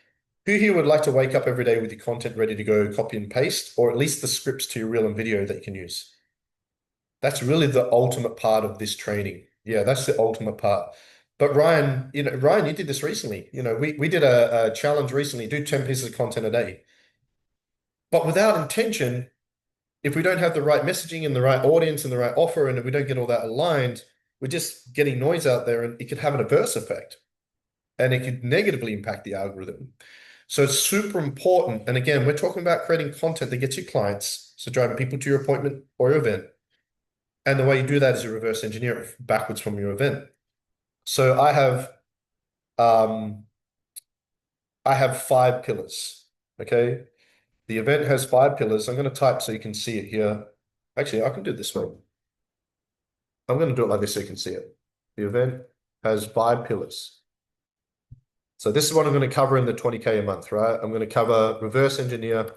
Who here would like to wake up every day with your content ready to go, copy and paste, or at least the scripts to your reel and video that you can use? That's really the ultimate part of this training. Yeah, that's the ultimate part. But Ryan, Ryan, you did this recently. We did a challenge recently, do 10 pieces of content a day. But without intention, if we don't have the right messaging and the right audience and the right offer, and if we don't get all that aligned, we're just getting noise out there, and it could have an adverse effect, and it could negatively impact the algorithm. So it's super important. And again, we're talking about creating content that gets you clients, so driving people to your appointment or your event. And the way you do that is you reverse engineer it backwards from your event. So I have 5 pillars. Okay. The event has 5 pillars. I'm going to type so you can see it here. Actually, I can do it this way. I'm going to do it like this so you can see it. The event has 5 pillars. So this is what I'm going to cover in the 20K a month, right? I'm going to cover reverse engineer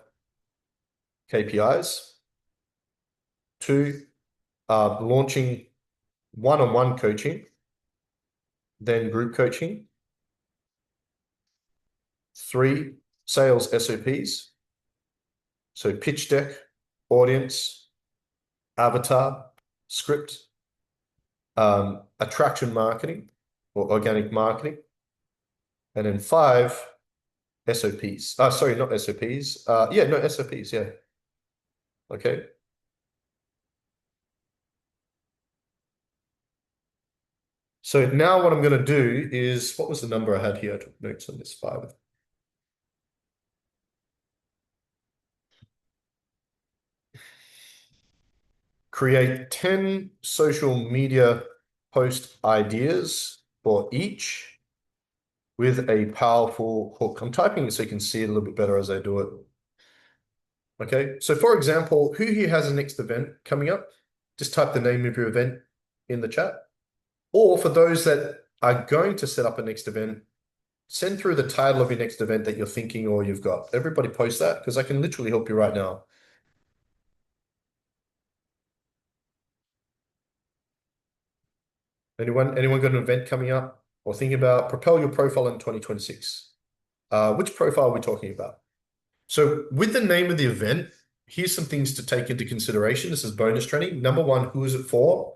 KPIs. 2, launching one-on-one coaching, then group coaching. 3, sales SOPs. So pitch deck, audience, avatar, script, attraction marketing or organic marketing. And then 5, SOPs. Sorry, not SOPs. SOPs, yeah. Okay. So now what I'm going to do is, what was the number I had here? I took notes on this 5. Create 10 social media post ideas for each with a powerful hook. I'm typing it so you can see it a little bit better as I do it. Okay, so for example, who here has a next event coming up? Just type the name of your event in the chat. Or for those that are going to set up a next event, send through the title of your next event that you're thinking or you've got. Everybody post that, because I can literally help you right now. Anyone got an event coming up or thinking about propel your profile in 2026? Which profile are we talking about? So with the name of the event, here's some things to take into consideration. This is bonus training. Number 1, who is it for?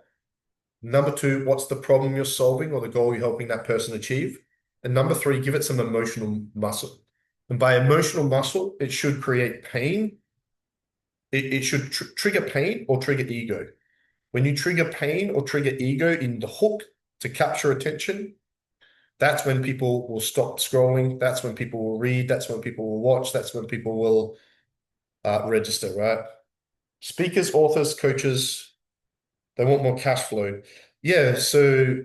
Number 2, what's the problem you're solving or the goal you're helping that person achieve? And number 3, give it some emotional muscle. And by emotional muscle, it should create pain. It should trigger pain or trigger ego. When you trigger pain or trigger ego in the hook to capture attention, that's when people will stop scrolling. That's when people will read. That's when people will watch. That's when people will register, right? Speakers, authors, coaches, they want more cash flow. Yeah, so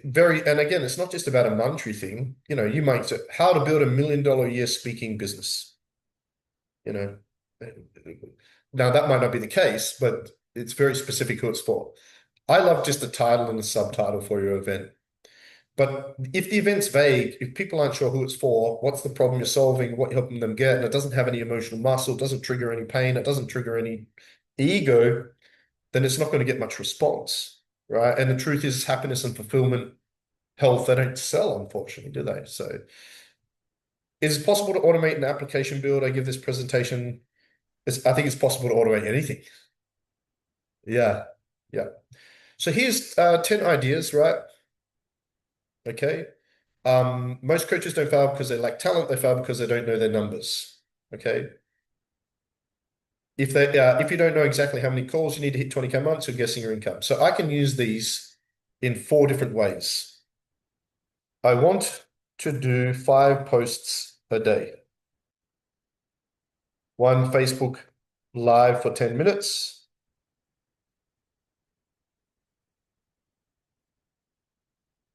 and again, it's not just about a monetary thing. You might say, how to build $1 million a year speaking business. Now that might not be the case, but it's very specific who it's for. I love just a title and a subtitle for your event. But if the event's vague, if people aren't sure who it's for, what's the problem you're solving, what you're helping them get, and it doesn't have any emotional muscle, it doesn't trigger any pain, it doesn't trigger any ego, then it's not going to get much response, right? And the truth is, happiness and fulfillment, health, they don't sell, unfortunately, do they? So is it possible to automate an application build? I give this presentation. I think it's possible to automate anything. Yeah, yeah. So here's 10 ideas, right? Okay. Most coaches don't fail because they lack talent. They fail because they don't know their numbers. Okay. If you don't know exactly how many calls you need to hit 20K months, you're guessing your income. So I can use these in 4 different ways. I want to do 5 posts a day. one Facebook live for 10 minutes,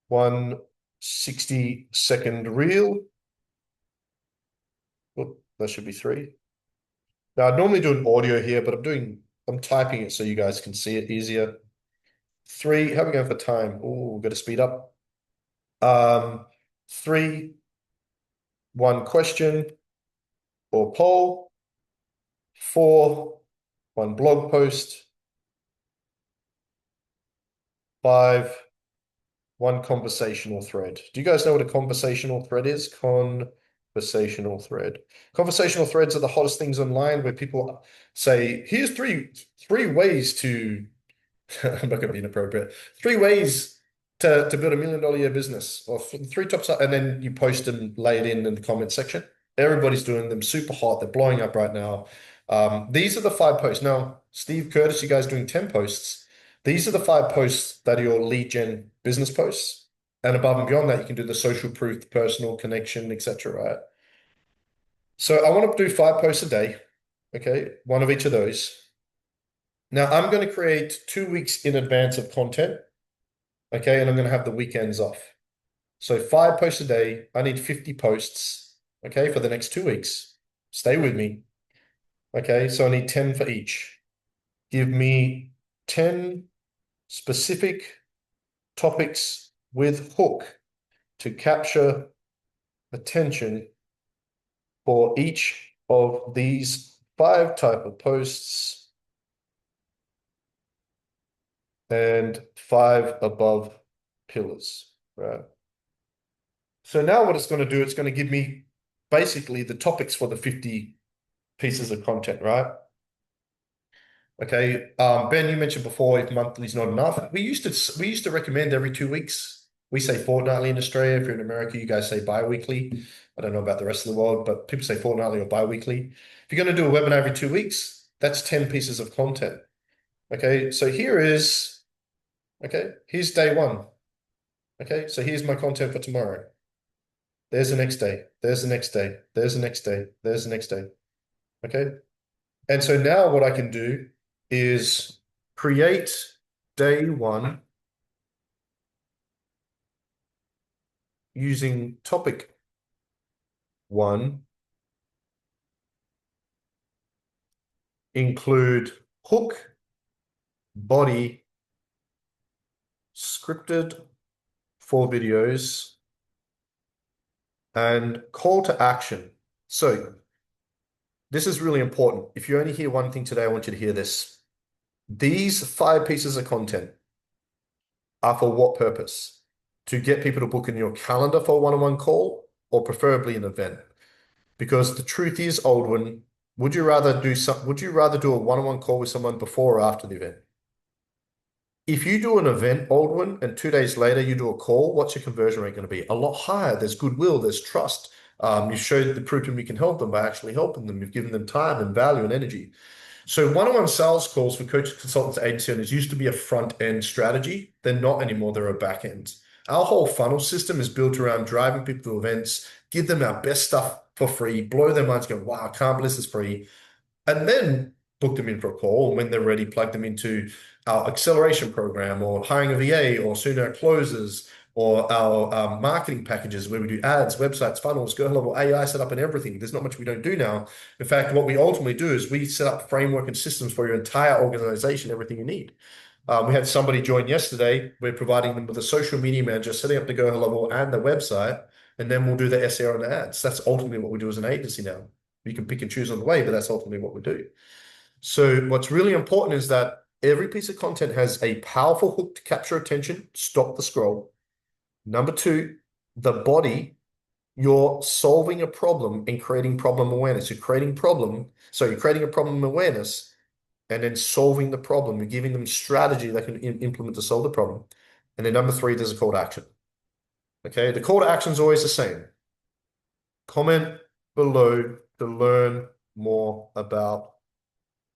one 60-second reel. Oh, that should be three. Now, I'd normally do an audio here, but I'm typing it so you guys can see it easier. Three, how are we going for time? Oh, we've got to speed up. Three, one question or poll. Four, one blog post. Five, one conversational thread. Do you guys know what a conversational thread is? Conversational thread. Conversational threads are the hottest things online where people say, here's three ways to I'm not going to be inappropriate. Three ways to build $1 million a year business, or three tops, and then you post them, lay it in the comment section. Everybody's doing them, super hot. They're blowing up right now. These are the 5 posts. Now, Steve Curtis, you guys doing 10 posts. These are the 5 posts that are your lead gen business posts. And above and beyond that, you can do the social proof, the personal connection, etc. Right? So I want to do 5 posts a day. Okay, one of each of those. Now I'm going to create 2 weeks in advance of content. Okay, and I'm going to have the weekends off. So 5 posts a day. I need 50 posts. Okay, for the next 2 weeks. Stay with me. Okay, so I need 10 for each. Give me 10 specific topics with hook to capture attention for each of these 5 type of posts and 5 above pillars, right? So now what it's going to do, it's going to give me basically the topics for the 50 pieces of content, right? Okay, Ben, you mentioned before if monthly is not enough. We used to recommend every 2 weeks. We say fortnightly in Australia. If you're in America, you guys say bi-weekly. I don't know about the rest of the world, but people say fortnightly or bi-weekly. If you're going to do a webinar every 2 weeks, that's 10 pieces of content. Okay, so here's day one. Okay, so here's my content for tomorrow. There's the next day. There's the next day. There's the next day. There's the next day. Okay. And so now what I can do is create day one using topic one, include hook, body, scripted 4 videos, and call to action. So this is really important. If you only hear one thing today, I want you to hear this. These 5 pieces of content are for what purpose? To get people to book in your calendar for a one-on-one call, or preferably an event. Because the truth is, Aldwin, would you rather do a one-on-one call with someone before or after the event? If you do an event, Aldwin, and 2 days later you do a call, what's your conversion rate going to be? A lot higher. There's goodwill, there's trust. You showed the proof them you can help them by actually helping them. You've given them time and value and energy. So one-on-one sales calls for coaches, consultants, agency owners used to be a front-end strategy. They're not anymore. They're a back-end. Our whole funnel system is built around driving people to events, give them our best stuff for free, blow their minds, go, wow, I can't believe this is free. And then book them in for a call. And when they're ready, plug them into our acceleration program or hiring a VA or sooner closes or our marketing packages where we do ads, websites, funnels, go level AI setup and everything. There's not much we don't do now. In fact, what we ultimately do is we set up framework and systems for your entire organization, everything you need. We had somebody join yesterday. We're providing them with a social media manager, setting up the Go level and the website, and then we'll do the SEO and the ads. That's ultimately what we do as an agency now. You can pick and choose on the way, but that's ultimately what we do. So what's really important is that every piece of content has a powerful hook to capture attention, stop the scroll. Number two, the body, you're solving a problem and creating problem awareness. You're creating a problem awareness and then solving the problem. You're giving them strategy they can implement to solve the problem. And then number three, there's a call to action. Okay, the call to action is always the same. Comment below to learn more about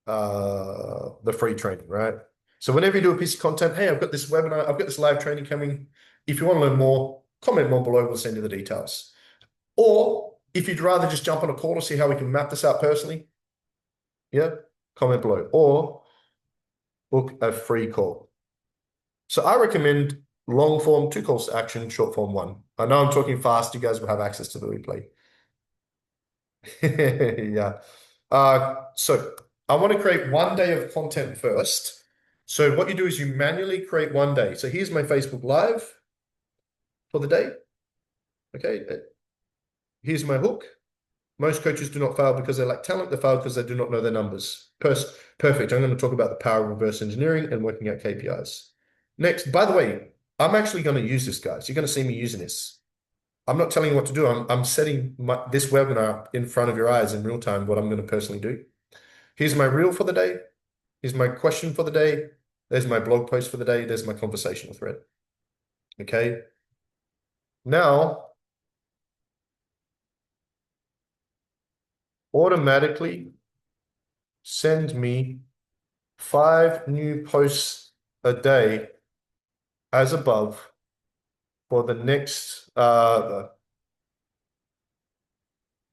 the free training, right? So whenever you do a piece of content, hey, I've got this webinar, I've got this live training coming. If you want to learn more, comment more below, we'll send you the details. Or if you'd rather just jump on a call to see how we can map this out personally, Yeah, comment below or book a free call. So I recommend long form, two calls to action, short form one. I know I'm talking fast. You guys will have access to the replay. Yeah. So I want to create one day of content first. So what you do is you manually create one day. So here's my Facebook Live for the day. Okay. Here's my hook. Most coaches do not fail because they lack talent. They fail because they do not know their numbers. Perfect. I'm going to talk about the power of reverse engineering and working out KPIs. Next, by the way, I'm actually going to use this, guys. You're going to see me using this. I'm not telling you what to do. I'm setting this webinar in front of your eyes in real time, what I'm going to personally do. Here's my reel for the day. Here's my question for the day. There's my blog post for the day. There's my conversational thread. Okay. Now, automatically send me 5 new posts a day as above for the next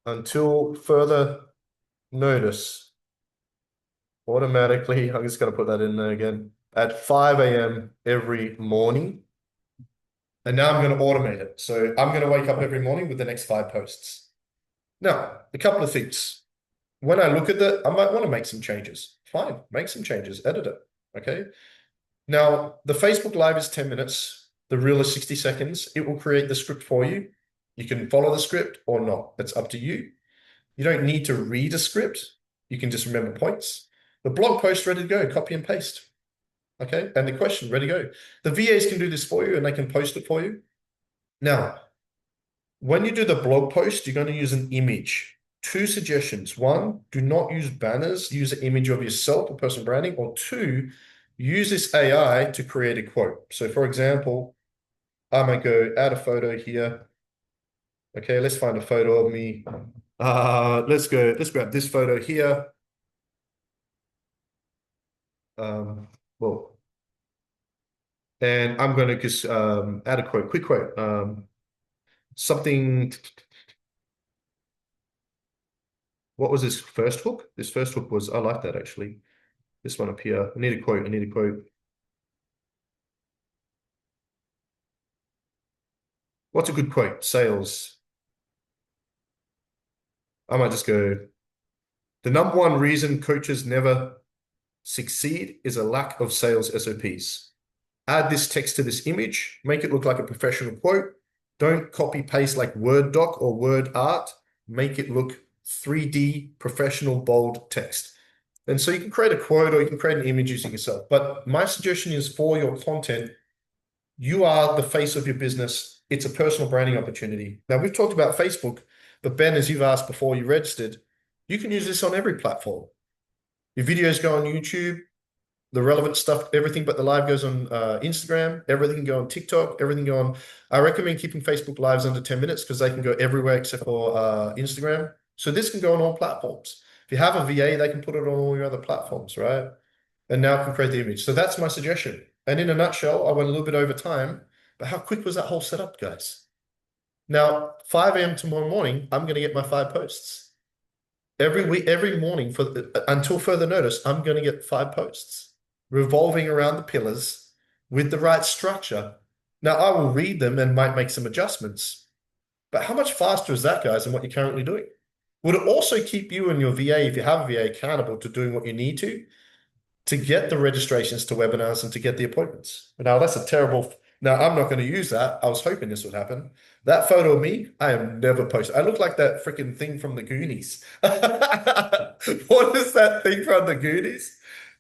until further notice. Automatically, I'm just going to put that in there again at 5 a.m. every morning. And now I'm going to automate it. So I'm going to wake up every morning with the next 5 posts. Now, a couple of things. When I look at that, I might want to make some changes. Fine, make some changes, edit it. Okay. Now, the Facebook Live is 10 minutes. The reel is 60 seconds. It will create the script for you. You can follow the script or not. It's up to you. You don't need to read a script. You can just remember points. The blog post ready to go, copy and paste. Okay. And the question ready to go. The VAs can do this for you and they can post it for you. Now, when you do the blog post, you're going to use an image. 2 suggestions. One, do not use banners. Use an image of yourself or personal branding. Or two, use this AI to create a quote. So for example, I might go add a photo here. Okay, let's find a photo of me. Let's grab this photo here. Um, well, and I'm going to just add a quote, quick quote. Something, what was this first hook? This first hook was, I like that actually. This one up here. I need a quote. I need a quote. What's a good quote? Sales. I might just go, the number one reason coaches never succeed is a lack of sales SOPs. Add this text to this image, make it look like a professional quote. Don't copy paste like Word doc or word art. Make it look 3D professional bold text. And so you can create a quote or you can create an image using yourself. But my suggestion is for your content, you are the face of your business. It's a personal branding opportunity. Now, we've talked about Facebook, but Ben, as you've asked before you registered, you can use this on every platform. Your videos go on YouTube, the relevant stuff, everything but the live goes on Instagram, everything can go on TikTok, everything go on. I recommend keeping Facebook Lives under 10 minutes because they can go everywhere except for Instagram. So this can go on all platforms. If you have a VA, they can put it on all your other platforms, right? And now I can create the image. So that's my suggestion. And in a nutshell, I went a little bit over time, but how quick was that whole setup, guys? Now, 5 a.m. tomorrow morning, I'm going to get my 5 posts. Every week, every morning for until further notice, I'm going to get 5 posts revolving around the pillars with the right structure. Now, I will read them and might make some adjustments. But how much faster is that, guys, than what you're currently doing? Would it also keep you and your VA, if you have a VA, accountable to doing what you need to get the registrations to webinars and to get the appointments? Now, that's a terrible. Now, I'm not going to use that. I was hoping this would happen. That photo of me, I am never posted. I look like that freaking thing from the Goonies. What is that thing from the Goonies?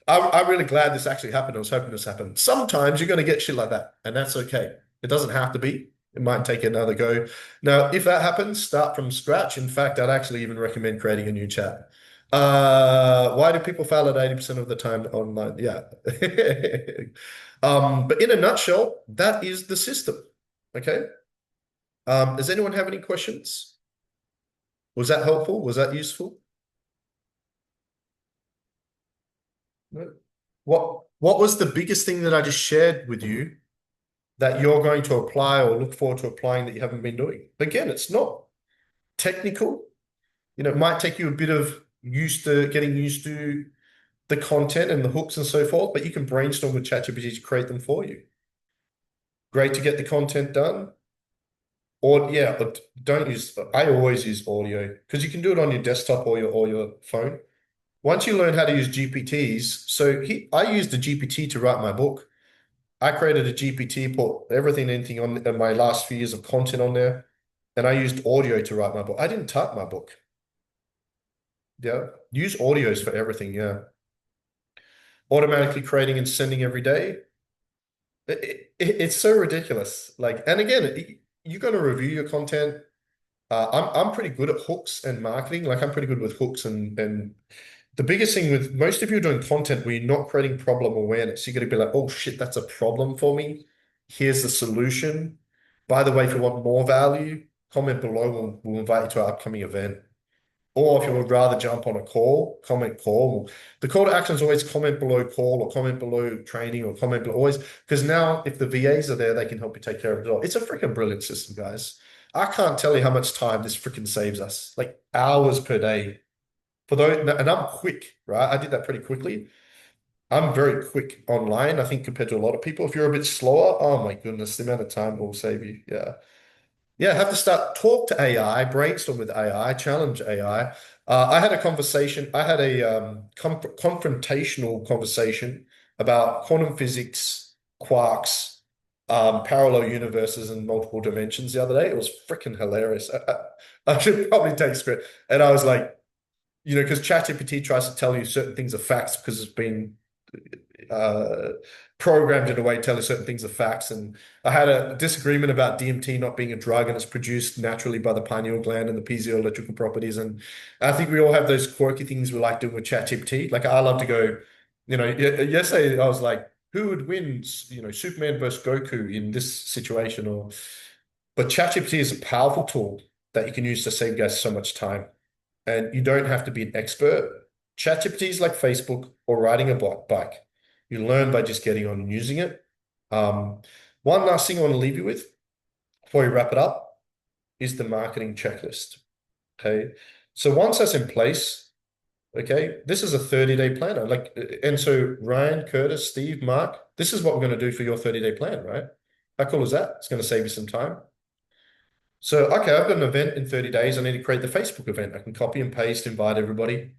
I'm really glad this actually happened. I was hoping this happened. Sometimes you're going to get shit like that, and that's okay. It doesn't have to be. It might take another go. Now, if that happens, start from scratch. In fact, I'd actually even recommend creating a new chat. Why do people fail at 80% of the time online? Yeah. But in a nutshell, that is the system. Okay. Does anyone have any questions? Was that helpful? Was that useful? No. What was the biggest thing that I just shared with you that you're going to apply or look forward to applying that you haven't been doing? Again, it's not technical. It might take you a bit of getting used to the content and the hooks and so forth, but you can brainstorm with ChatGPT to create them for you. Great to get the content done. Or yeah, but don't use, I always use audio because you can do it on your desktop or your phone. Once you learn how to use GPTs, I used a GPT to write my book. I created a GPT, put everything, anything on my last few years of content on there, and I used audio to write my book. I didn't type my book. Yeah, use audios for everything. Yeah, automatically creating and sending every day. It's so ridiculous. Like, and again, you got to review your content. I'm pretty good at hooks and marketing. Like, I'm pretty good with hooks and the biggest thing with most of you doing content where you're not creating problem awareness, you got to be like, oh shit, that's a problem for me. Here's the solution. By the way, if you want more value, comment below. We'll invite you to our upcoming event. Or if you would rather jump on a call, comment call. The call to action is always comment below call or comment below training or comment below always. Because now if the VAs are there, they can help you take care of it all. It's a freaking brilliant system, guys. I can't tell you how much time this freaking saves us. Like hours per day. For those, and I'm quick, right? I did that pretty quickly. I'm very quick online, I think, compared to a lot of people. If you're a bit slower, oh my goodness, the amount of time it will save you. Yeah. Yeah, have to start talk to AI, brainstorm with AI, challenge AI. I had a conversation. I had a confrontational conversation about quantum physics, quarks, parallel universes, and multiple dimensions the other day. It was freaking hilarious. I should probably take script. And I was like, because ChatGPT tries to tell you certain things are facts because it's been uh, programmed in a way to tell you certain things are facts. And I had a disagreement about DMT not being a drug and it's produced naturally by the pineal gland and the piezoelectrical properties. And I think we all have those quirky things we like doing with ChatGPT. Like I love to go, yesterday I was like, who would win, Superman versus Goku in this situation? But ChatGPT is a powerful tool that you can use to save you guys so much time. And you don't have to be an expert. ChatGPT is like Facebook or riding a bike. You learn by just getting on and using it. Um, One last thing I want to leave you with before we wrap it up is the marketing checklist. Okay. So once that's in place, okay, this is a 30-day planner. And so Ryan, Curtis, Steve, Mark, this is what we're going to do for your 30-day plan, right? How cool is that? It's going to save you some time. So, okay, I've got an event in 30 days. I need to create the Facebook event. I can copy and paste, invite everybody.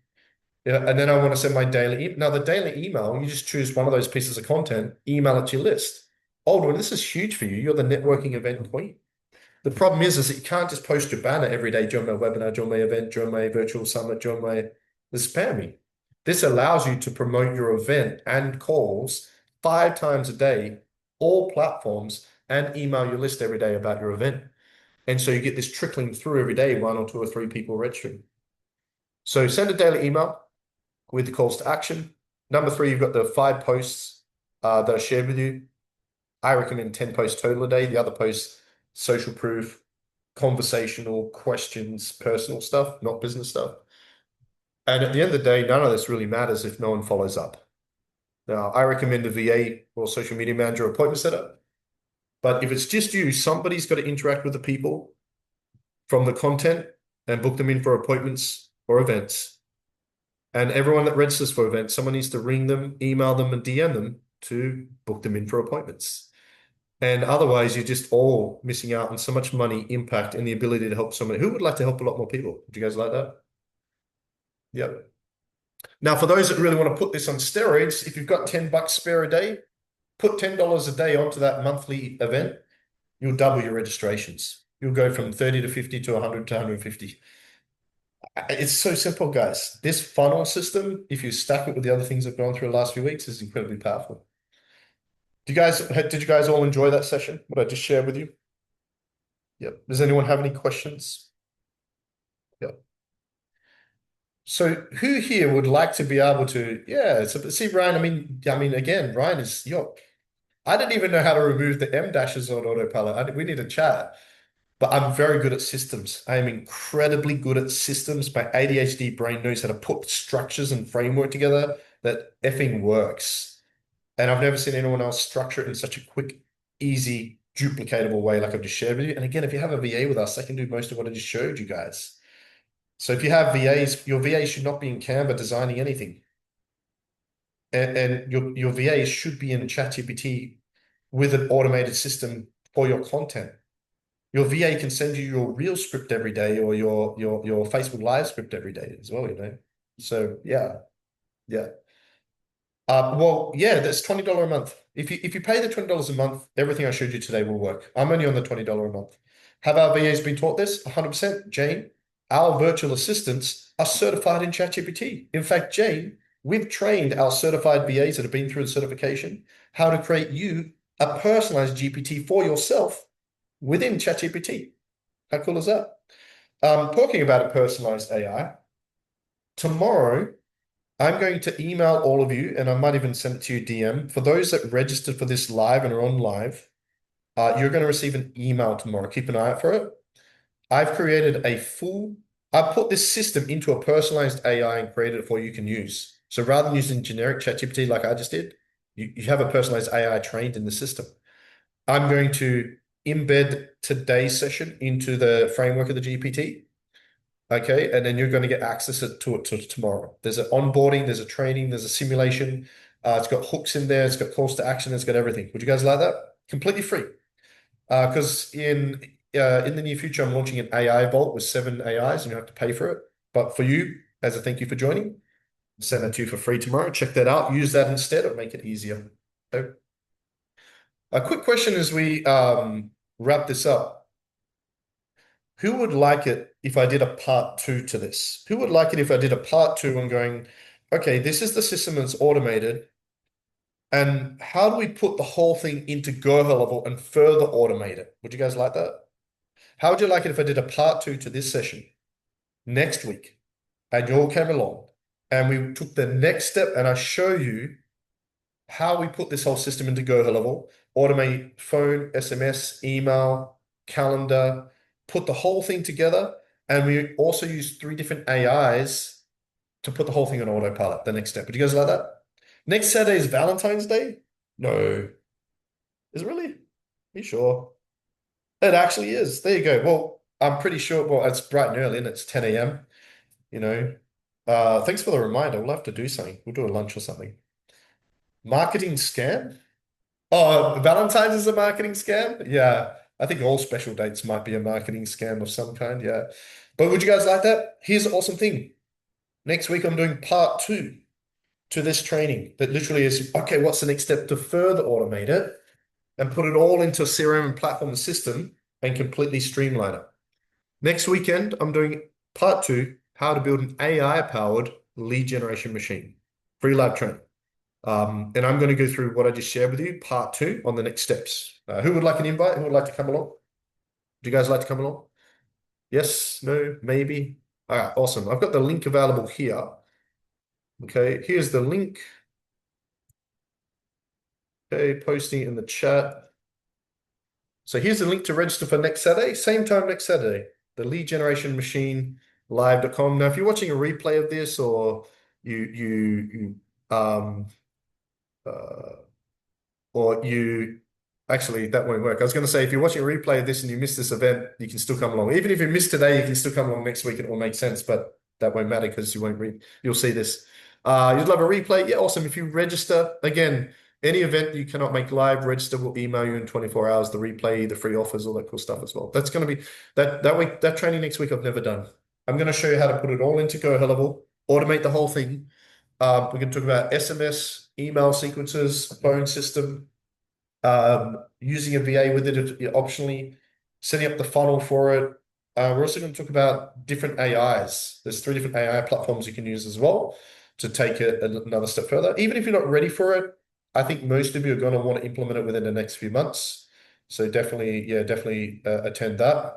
Yeah, and then I want to send my daily email. Now, the daily email, you just choose one of those pieces of content, email it to your list. Oh, well, this is huge for you. You're the networking event queen. The problem is that you can't just post your banner every day, join my webinar, join my event, join my virtual summit, join my the spammy. This allows you to promote your event and calls 5 times a day, all platforms, and email your list every day about your event. And so you get this trickling through every day, 1 or 2 or 3 people registering. So send a daily email with the calls to action. Number 3, you've got the 5 posts that are shared with you. I recommend 10 posts total a day. The other posts, social proof, conversational, questions, personal stuff, not business stuff. And at the end of the day, none of this really matters if no one follows up. Now, I recommend a VA or social media manager appointment setup. But if it's just you, somebody's got to interact with the people from the content and book them in for appointments or events. And everyone that registers for events, someone needs to ring them, email them, and DM them to book them in for appointments. And otherwise, you're just all missing out on so much money, impact, and the ability to help somebody. Who would like to help a lot more people? Would you guys like that? Yep. Now, for those that really want to put this on steroids, if you've got $10 spare a day, put $10 a day onto that monthly event. You'll double your registrations. You'll go from 30 to 50 to 100 to 150. It's so simple, guys. This funnel system, if you stack it with the other things I've gone through the last few weeks, is incredibly powerful. Did you guys all enjoy that session? What I just shared with you? Yep. Does anyone have any questions? Yep. So who here would like to be able to, yeah, so see Ryan, I mean, again, Ryan is I didn't even know how to remove the M dashes on autopilot. We need to chat. But I'm very good at systems. I am incredibly good at systems. My ADHD brain knows how to put structures and framework together that effing works. And I've never seen anyone else structure it in such a quick, easy, duplicatable way like I've just shared with you. And again, if you have a VA with us, they can do most of what I just showed you guys. So if you have VAs, your VA should not be in Canva designing anything. And your VA should be in ChatGPT with an automated system for your content. Your VA can send you your real script every day or your Facebook Live script every day as well, you know. So yeah, yeah. Well, yeah, that's $20 a month. If you pay the $20 a month, everything I showed you today will work. I'm only on the $20 a month. Have our VAs been taught this? 100%. Jane, our virtual assistants are certified in ChatGPT. In fact, Jane, we've trained our certified VAs that have been through the certification how to create you a personalized GPT for yourself within ChatGPT. How cool is that? Talking about a personalized AI, tomorrow I'm going to email all of you, and I might even send it to you DM. For those that registered for this live and are on live, you're going to receive an email tomorrow. Keep an eye out for it. I've created I put this system into a personalized AI and created it for you can use. So rather than using generic ChatGPT like I just did, you have a personalized AI trained in the system. I'm going to embed today's session into the framework of the GPT. Okay, and then you're going to get access to it tomorrow. There's an onboarding, there's a training, there's a simulation. It's got hooks in there, it's got calls to action, it's got everything. Would you guys like that? Completely free. Because in the near future, I'm launching an AI vault with 7 AIs, and you have to pay for it. But for you, as a thank you for joining, send that to you for free tomorrow. Check that out. Use that instead. It'll make it easier. So, a quick question as we wrap this up. Who would like it if I did a part two to this? Who would like it if I did a part two on going, okay, this is the system that's automated, and how do we put the whole thing into Go level and further automate it? Would you guys like that? How would you like it if I did a part two to this session next week and you all came along and we took the next step and I show you how we put this whole system into Go level, automate phone, SMS, email, calendar, put the whole thing together. And we also use 3 different AIs to put the whole thing on autopilot, the next step. Would you guys like that? Next Saturday is Valentine's Day? No. Is it really? Are you sure? It actually is. There you go. Well, I'm pretty sure. Well, it's bright and early and it's 10 a.m. You know. Thanks for the reminder. We'll have to do something. We'll do a lunch or something. Marketing scam? Oh, Valentine's is a marketing scam? Yeah. I think all special dates might be a marketing scam of some kind. Yeah. But would you guys like that? Here's the awesome thing. Next week, I'm doing part two to this training that literally is, okay, what's the next step to further automate it and put it all into a CRM and platform system and completely streamline it. Next weekend, I'm doing part two, how to build an AI-powered lead generation machine. Free live training. And I'm going to go through what I just shared with you, part two, on the next steps. Who would like an invite? Who would like to come along? Do you guys like to come along? Yes, no, maybe. All right, awesome. I've got the link available here. Okay, here's the link. Okay, posting in the chat. So here's the link to register for next Saturday, same time next Saturday, the lead generation machine live.com. Now, if you're watching a replay of this or you uh, or you actually that won't work. I was going to say if you're watching a replay of this and you missed this event, you can still come along. Even if you missed today, you can still come along next week. It will make sense, but that won't matter because you won't read. You'll see this. You'd love a replay? Yeah, awesome. If you register again, any event you cannot make live, register. We'll email you in 24 hours the replay, the free offers, all that cool stuff as well. That's going to be that week. That training next week I've never done. I'm going to show you how to put it all into Go level, automate the whole thing. We're going to talk about SMS, email sequences, phone system, using a VA with it optionally, setting up the funnel for it. We're also going to talk about different AIs. There's 3 different AI platforms you can use as well to take it another step further. Even if you're not ready for it, I think most of you are going to want to implement it within the next few months. So definitely, yeah, definitely attend that.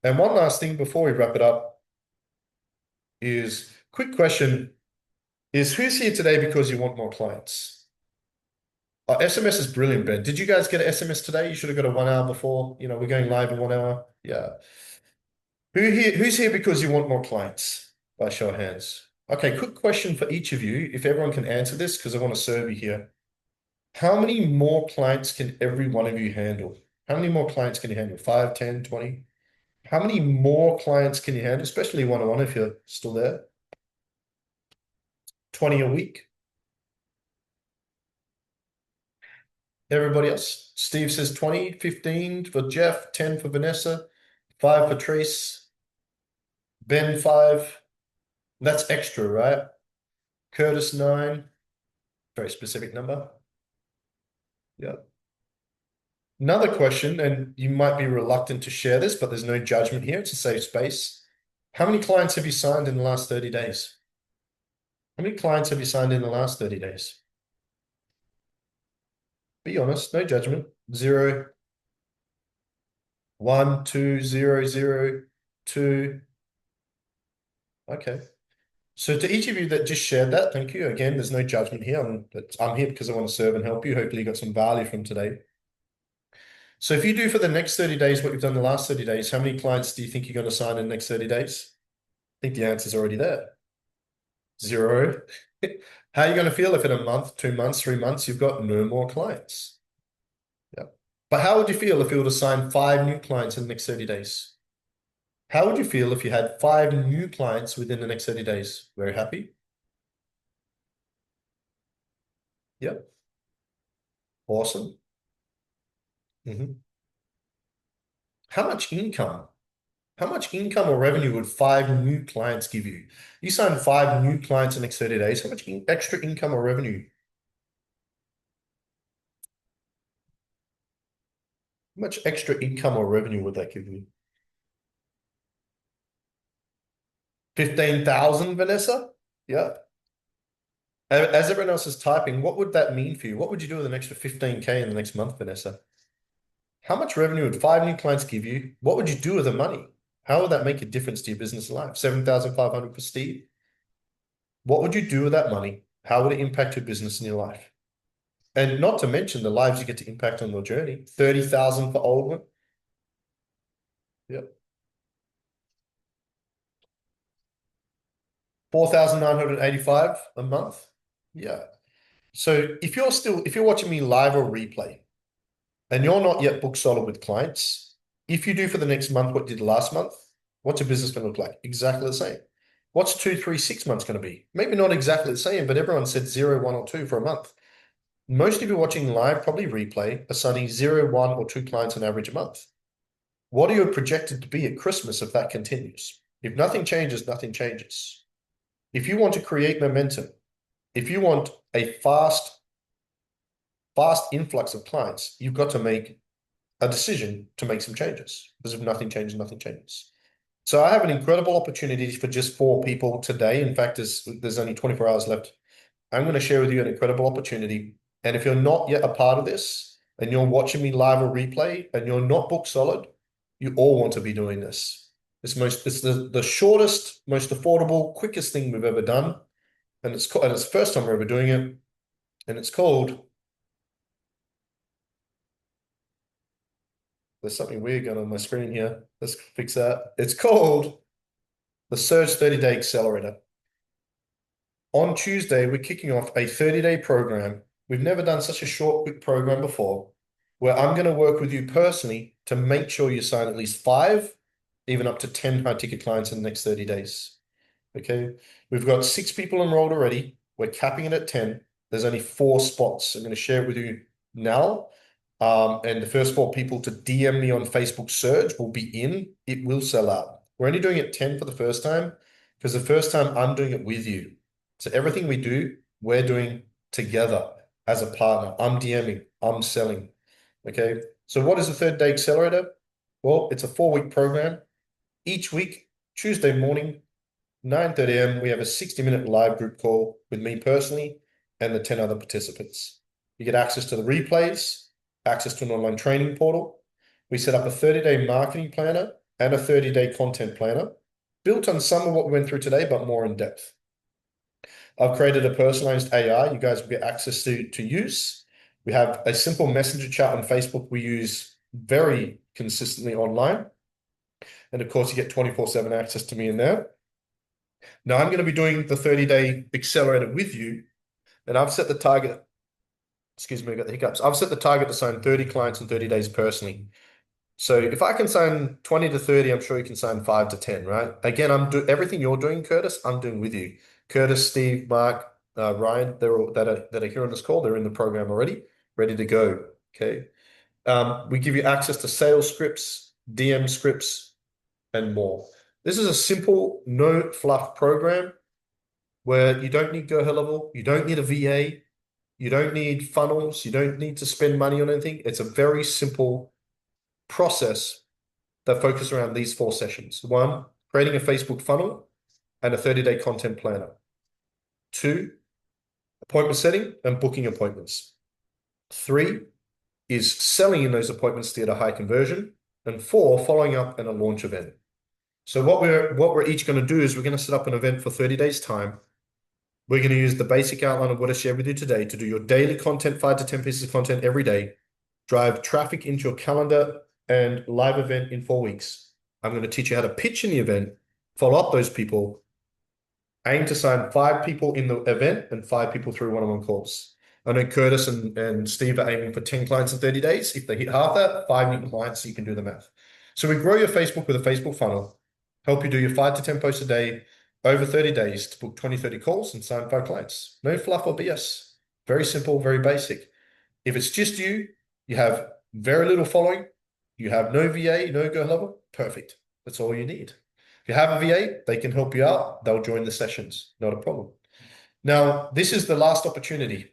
And one last thing before we wrap it up is quick question is who's here today because you want more clients? SMS is brilliant, Ben. Did you guys get an SMS today? You should have got a 1 hour before. You know, we're going live in 1 hour. Yeah. Who's here because you want more clients? By show of hands. Okay, quick question for each of you, if everyone can answer this, because I want to serve you here. How many more clients can every one of you handle? How many more clients can you handle? 5, 10, 20? How many more clients can you handle, especially one-on-one if you're still there? 20 a week? Everybody else? Steve says 20, 15 for Jeff, 10 for Vanessa, 5 for Trace, Ben 5. That's extra, right? Curtis 9. Very specific number. Yeah. Another question, and you might be reluctant to share this, but there's no judgment here. It's a safe space. How many clients have you signed in the last 30 days? How many clients have you signed in the last 30 days? Be honest, no judgment. 0, 1, 2, 0, 0, 2. Okay. So to each of you that just shared that, thank you. Again, there's no judgment here. I'm here because I want to serve and help you. Hopefully you got some value from today. So if you do for the next 30 days what you've done the last 30 days, how many clients do you think you're going to sign in the next 30 days? I think the answer's already there. 0. How are you going to feel if in a month, 2 months, 3 months, you've got no more clients? Yeah. But how would you feel if you were to sign 5 new clients in the next 30 days? How would you feel if you had 5 new clients within the next 30 days? Very happy? Yep. Awesome. Mhm. How much income? How much income or revenue would 5 new clients give you? You sign 5 new clients in the next 30 days. How much extra income or revenue? How much extra income or revenue would that give you? 15,000, Vanessa? Yeah. As everyone else is typing, what would that mean for you? What would you do with an extra 15K in the next month, Vanessa? How much revenue would 5 new clients give you? What would you do with the money? How would that make a difference to your business life? 7,500 for Steve. What would you do with that money? How would it impact your business and your life? And not to mention the lives you get to impact on your journey. 30,000 for Oldman. Yep. 4,985 a month. Yeah. So if you're watching me live or replay and you're not yet book solid with clients, if you do for the next month what you did last month, what's your business going to look like? Exactly the same. What's 2, 3, 6 months going to be? Maybe not exactly the same, but everyone said 0, 1, or 2 for a month. Most of you watching live, probably replay, are signing 0, 1, or 2 clients on average a month. What are you projected to be at Christmas if that continues? If nothing changes, nothing changes. If you want to create momentum, if you want a fast influx of clients, you've got to make a decision to make some changes. Because if nothing changes, nothing changes. So I have an incredible opportunity for just 4 people today. In fact, there's only 24 hours left. I'm going to share with you an incredible opportunity. And if you're not yet a part of this and you're watching me live or replay and you're not book solid, you all want to be doing this. It's the shortest, most affordable, quickest thing we've ever done. And it's the first time we're ever doing it. And it's called, there's something weird going on my screen here. Let's fix that. It's called the Surge 30-Day Accelerator. On Tuesday, we're kicking off a 30-day program. We've never done such a short, quick program before, where I'm going to work with you personally to make sure you sign at least 5, even up to 10 high-ticket clients in the next 30 days. Okay, we've got 6 people enrolled already. We're capping it at 10. There's only 4 spots. I'm going to share it with you now. And the first 4 people to DM me on Facebook Surge will be in. It will sell out. We're only doing it 10 for the first time because the first time I'm doing it with you. So everything we do, we're doing together as a partner. I'm DMing, I'm selling. Okay. So what is the 30-day accelerator? Well, it's a 4-week program. Each week, Tuesday morning, 9:30 a.m., we have a 60-minute live group call with me personally and the 10 other participants. You get access to the replays, access to an online training portal. We set up a 30-day marketing planner and a 30-day content planner built on some of what we went through today, but more in depth. I've created a personalized AI you guys will get access to use. We have a simple messenger chat on Facebook we use very consistently online. And of course, you get 24/7 access to me in there. Now, I'm going to be doing the 30-day accelerator with you, and I've set the target. Excuse me, I got the hiccups. I've set the target to sign 30 clients in 30 days personally. So if I can sign 20 to 30, I'm sure you can sign 5 to 10, right? Again, I'm doing everything you're doing, Curtis, I'm doing with you. Curtis, Steve, Mark, Ryan, they're all that are here on this call. They're in the program already, ready to go. Okay. We give you access to sales scripts, DM scripts, and more. This is a simple, no fluff program where you don't need Go level, you don't need a VA, you don't need funnels, you don't need to spend money on anything. It's a very simple process that focus around these 4 sessions. One, creating a Facebook funnel and a 30-day content planner. Two, appointment setting and booking appointments. Three is selling in those appointments to get a high conversion. And four, following up and a launch event. So what we're each going to do is we're going to set up an event for 30 days time. We're going to use the basic outline of what I shared with you today to do your daily content, 5 to 10 pieces of content every day, drive traffic into your calendar and live event in 4 weeks. I'm going to teach you how to pitch in the event, follow up those people, aim to sign 5 people in the event and 5 people through one-on-one calls. I know Curtis and Steve are aiming for 10 clients in 30 days. If they hit half that, 5 new clients, so you can do the math. So we grow your Facebook with a Facebook funnel, help you do your 5 to 10 posts a day over 30 days to book 20, 30 calls and sign 5 clients. No fluff or BS. Very simple, very basic. If it's just you, you have very little following, you have no VA, no Go level, perfect. That's all you need. If you have a VA, they can help you out. They'll join the sessions. Not a problem. Now, this is the last opportunity.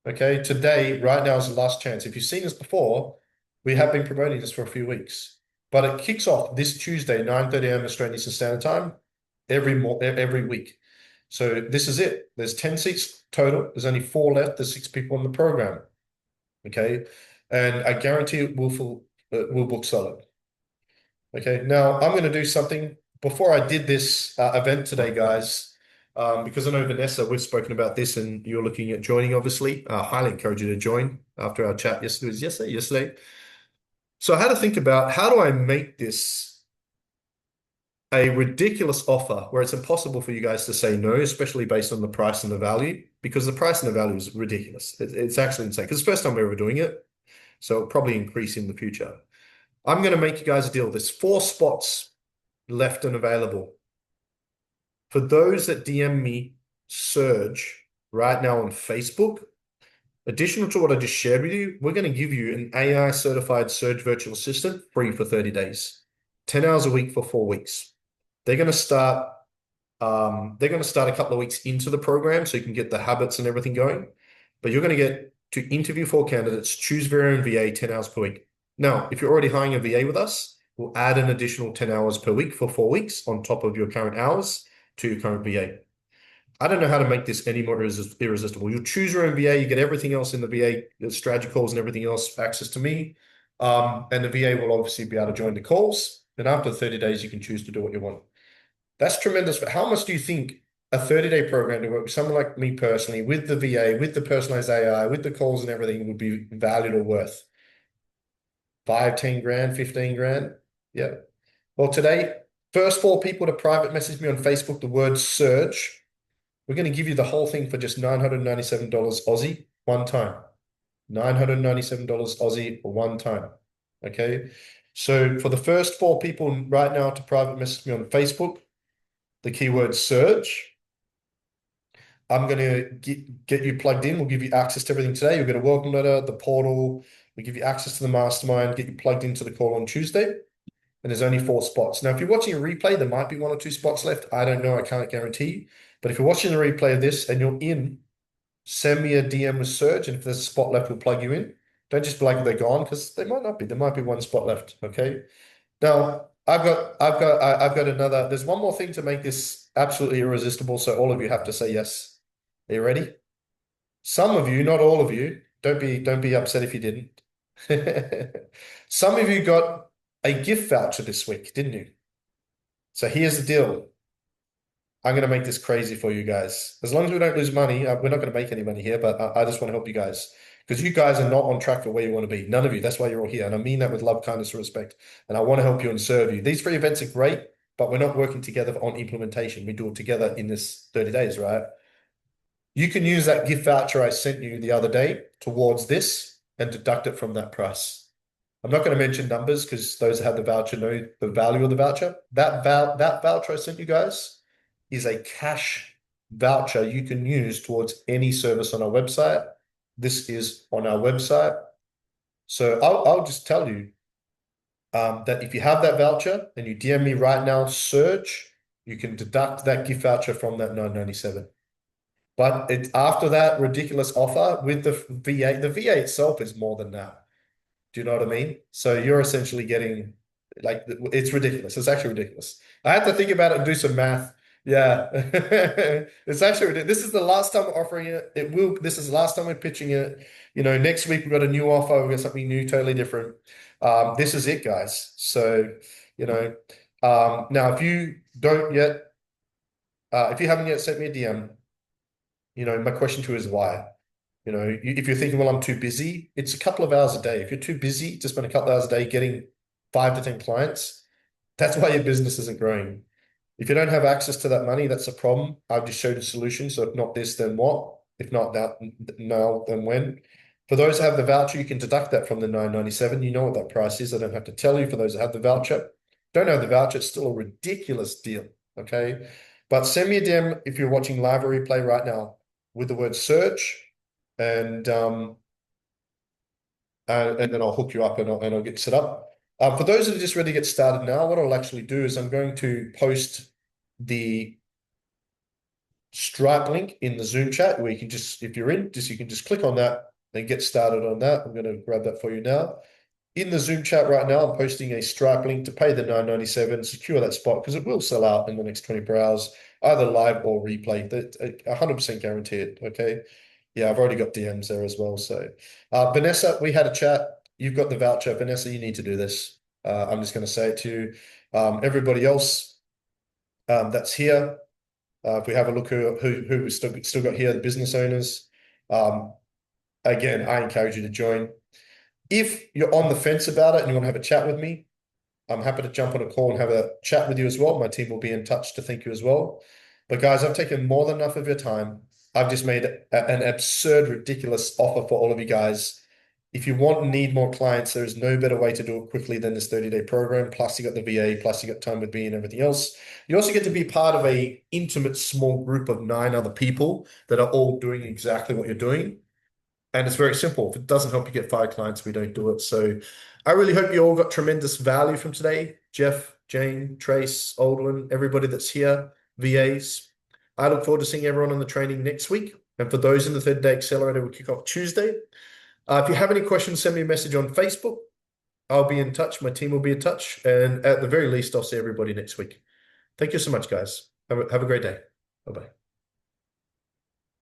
Okay, today, right now is the last chance. If you've seen this before, we have been promoting this for a few weeks, but it kicks off this Tuesday, 9:30 a.m. Australian Eastern Standard Time, every week. So this is it. There's 10 seats total. There's only 4 left. There's 6 people in the program. Okay, and I guarantee we'll book solid. Okay, now I'm going to do something. Before I did this event today, guys, because I know Vanessa, we've spoken about this and you're looking at joining, obviously. I highly encourage you to join after our chat yesterday. So I had to think about how do I make this a ridiculous offer where it's impossible for you guys to say no, especially based on the price and the value, because the price and the value is ridiculous. It's actually insane because it's the first time we're ever doing it. So it'll probably increase in the future. I'm going to make you guys a deal. There's 4 spots left and available. For those that DM me Surge right now on Facebook, additional to what I just shared with you, we're going to give you an AI certified Surge virtual assistant free for 30 days, 10 hours a week for 4 weeks. They're going to start a couple of weeks into the program so you can get the habits and everything going. But you're going to get to interview 4 candidates, choose your own VA 10 hours per week. Now, if you're already hiring a VA with us, we'll add an additional 10 hours per week for 4 weeks on top of your current hours to your current VA. I don't know how to make this any more irresistible. You'll choose your own VA, you get everything else in the VA, the strategy calls and everything else, access to me. And the VA will obviously be able to join the calls. And after 30 days, you can choose to do what you want. That's tremendous. But how much do you think a 30-day program to work with someone like me personally, with the VA, with the personalized AI, with the calls and everything would be valued or worth? 5, 10 grand, 15 grand? Yeah. Well, today, first 4 people to private message me on Facebook, the word Surge, we're going to give you the whole thing for just $997 Aussie one time. $997 Aussie for one time. Okay. So for the first 4 people right now to private message me on Facebook, the keyword Surge, I'm going to get you plugged in. We'll give you access to everything today. You'll get a welcome letter, the portal. We give you access to the mastermind, get you plugged into the call on Tuesday. And there's only 4 spots. Now, if you're watching a replay, there might be 1 or 2 spots left. I don't know. I can't guarantee. But if you're watching the replay of this and you're in, send me a DM with Surge. And if there's a spot left, we'll plug you in. Don't just be like they're gone because they might not be. There might be 1 spot left. Okay. Now, I've got another. There's one more thing to make this absolutely irresistible. So all of you have to say yes. Are you ready? Some of you, not all of you, don't be upset if you didn't. Some of you got a gift voucher this week, didn't you? So here's the deal. I'm going to make this crazy for you guys. As long as we don't lose money, we're not going to make any money here, but I just want to help you guys because you guys are not on track for where you want to be. None of you. That's why you're all here. And I mean that with love, kindness, and respect. And I want to help you and serve you. These 3 events are great, but we're not working together on implementation. We do it together in this 30 days, right? You can use that gift voucher I sent you the other day towards this and deduct it from that price. I'm not going to mention numbers because those that have the voucher know the value of the voucher. That voucher I sent you guys is a cash voucher you can use towards any service on our website. This is on our website. So I'll just tell you that if you have that voucher and you DM me right now, search, you can deduct that gift voucher from that 997. But it's after that ridiculous offer with the VA, the VA itself is more than that. Do you know what I mean? So you're essentially getting like it's ridiculous. It's actually ridiculous. I had to think about it and do some math. Yeah. It's actually ridiculous. This is the last time we're offering it. This is the last time we're pitching it. Next week we've got a new offer. We've got something new, totally different. This is it, guys. So, now if you haven't yet sent me a DM, my question to you is why? If you're thinking, well, I'm too busy, it's a couple of hours a day. If you're too busy to spend a couple of hours a day getting 5 to 10 clients, that's why your business isn't growing. If you don't have access to that money, that's a problem. I've just showed a solution. So if not this, then what? If not that, now, then when? For those that have the voucher, you can deduct that from the 997. You know what that price is. I don't have to tell you. For those that have the voucher, don't have the voucher, it's still a ridiculous deal. Okay. But send me a DM if you're watching live or replay right now with the word search and then I'll hook you up and I'll get set up. For those that are just ready to get started now, what I'll actually do is I'm going to post the Stripe link in the Zoom chat where you can just, if you're in, you can just click on that and get started on that. I'm going to grab that for you now. In the Zoom chat right now, I'm posting a Stripe link to pay the 997, secure that spot because it will sell out in the next 24 hours, either live or replay. That 100% guaranteed. Okay. Yeah, I've already got DMs there as well. So, Vanessa, we had a chat. You've got the voucher. Vanessa, you need to do this. I'm just going to say it to you. Everybody else that's here, if we have a look who we still got here, the business owners. Again, I encourage you to join. If you're on the fence about it and you want to have a chat with me, I'm happy to jump on a call and have a chat with you as well. My team will be in touch to thank you as well. But guys, I've taken more than enough of your time. I've just made an absurd, ridiculous offer for all of you guys. If you want and need more clients, there is no better way to do it quickly than this 30-day program. Plus you got the VA, plus you got time with me and everything else. You also get to be part of a intimate small group of 9 other people that are all doing exactly what you're doing. And it's very simple. If it doesn't help you get 5 clients, we don't do it. So I really hope you all got tremendous value from today. Jeff, Jane, Trace, Aldwin, everybody that's here, VAs. I look forward to seeing everyone on the training next week. And for those in the 30-day accelerator, we kick off Tuesday. If you have any questions, send me a message on Facebook. I'll be in touch. My team will be in touch. And at the very least, I'll see everybody next week. Thank you so much, guys. Have a great day. Bye-bye.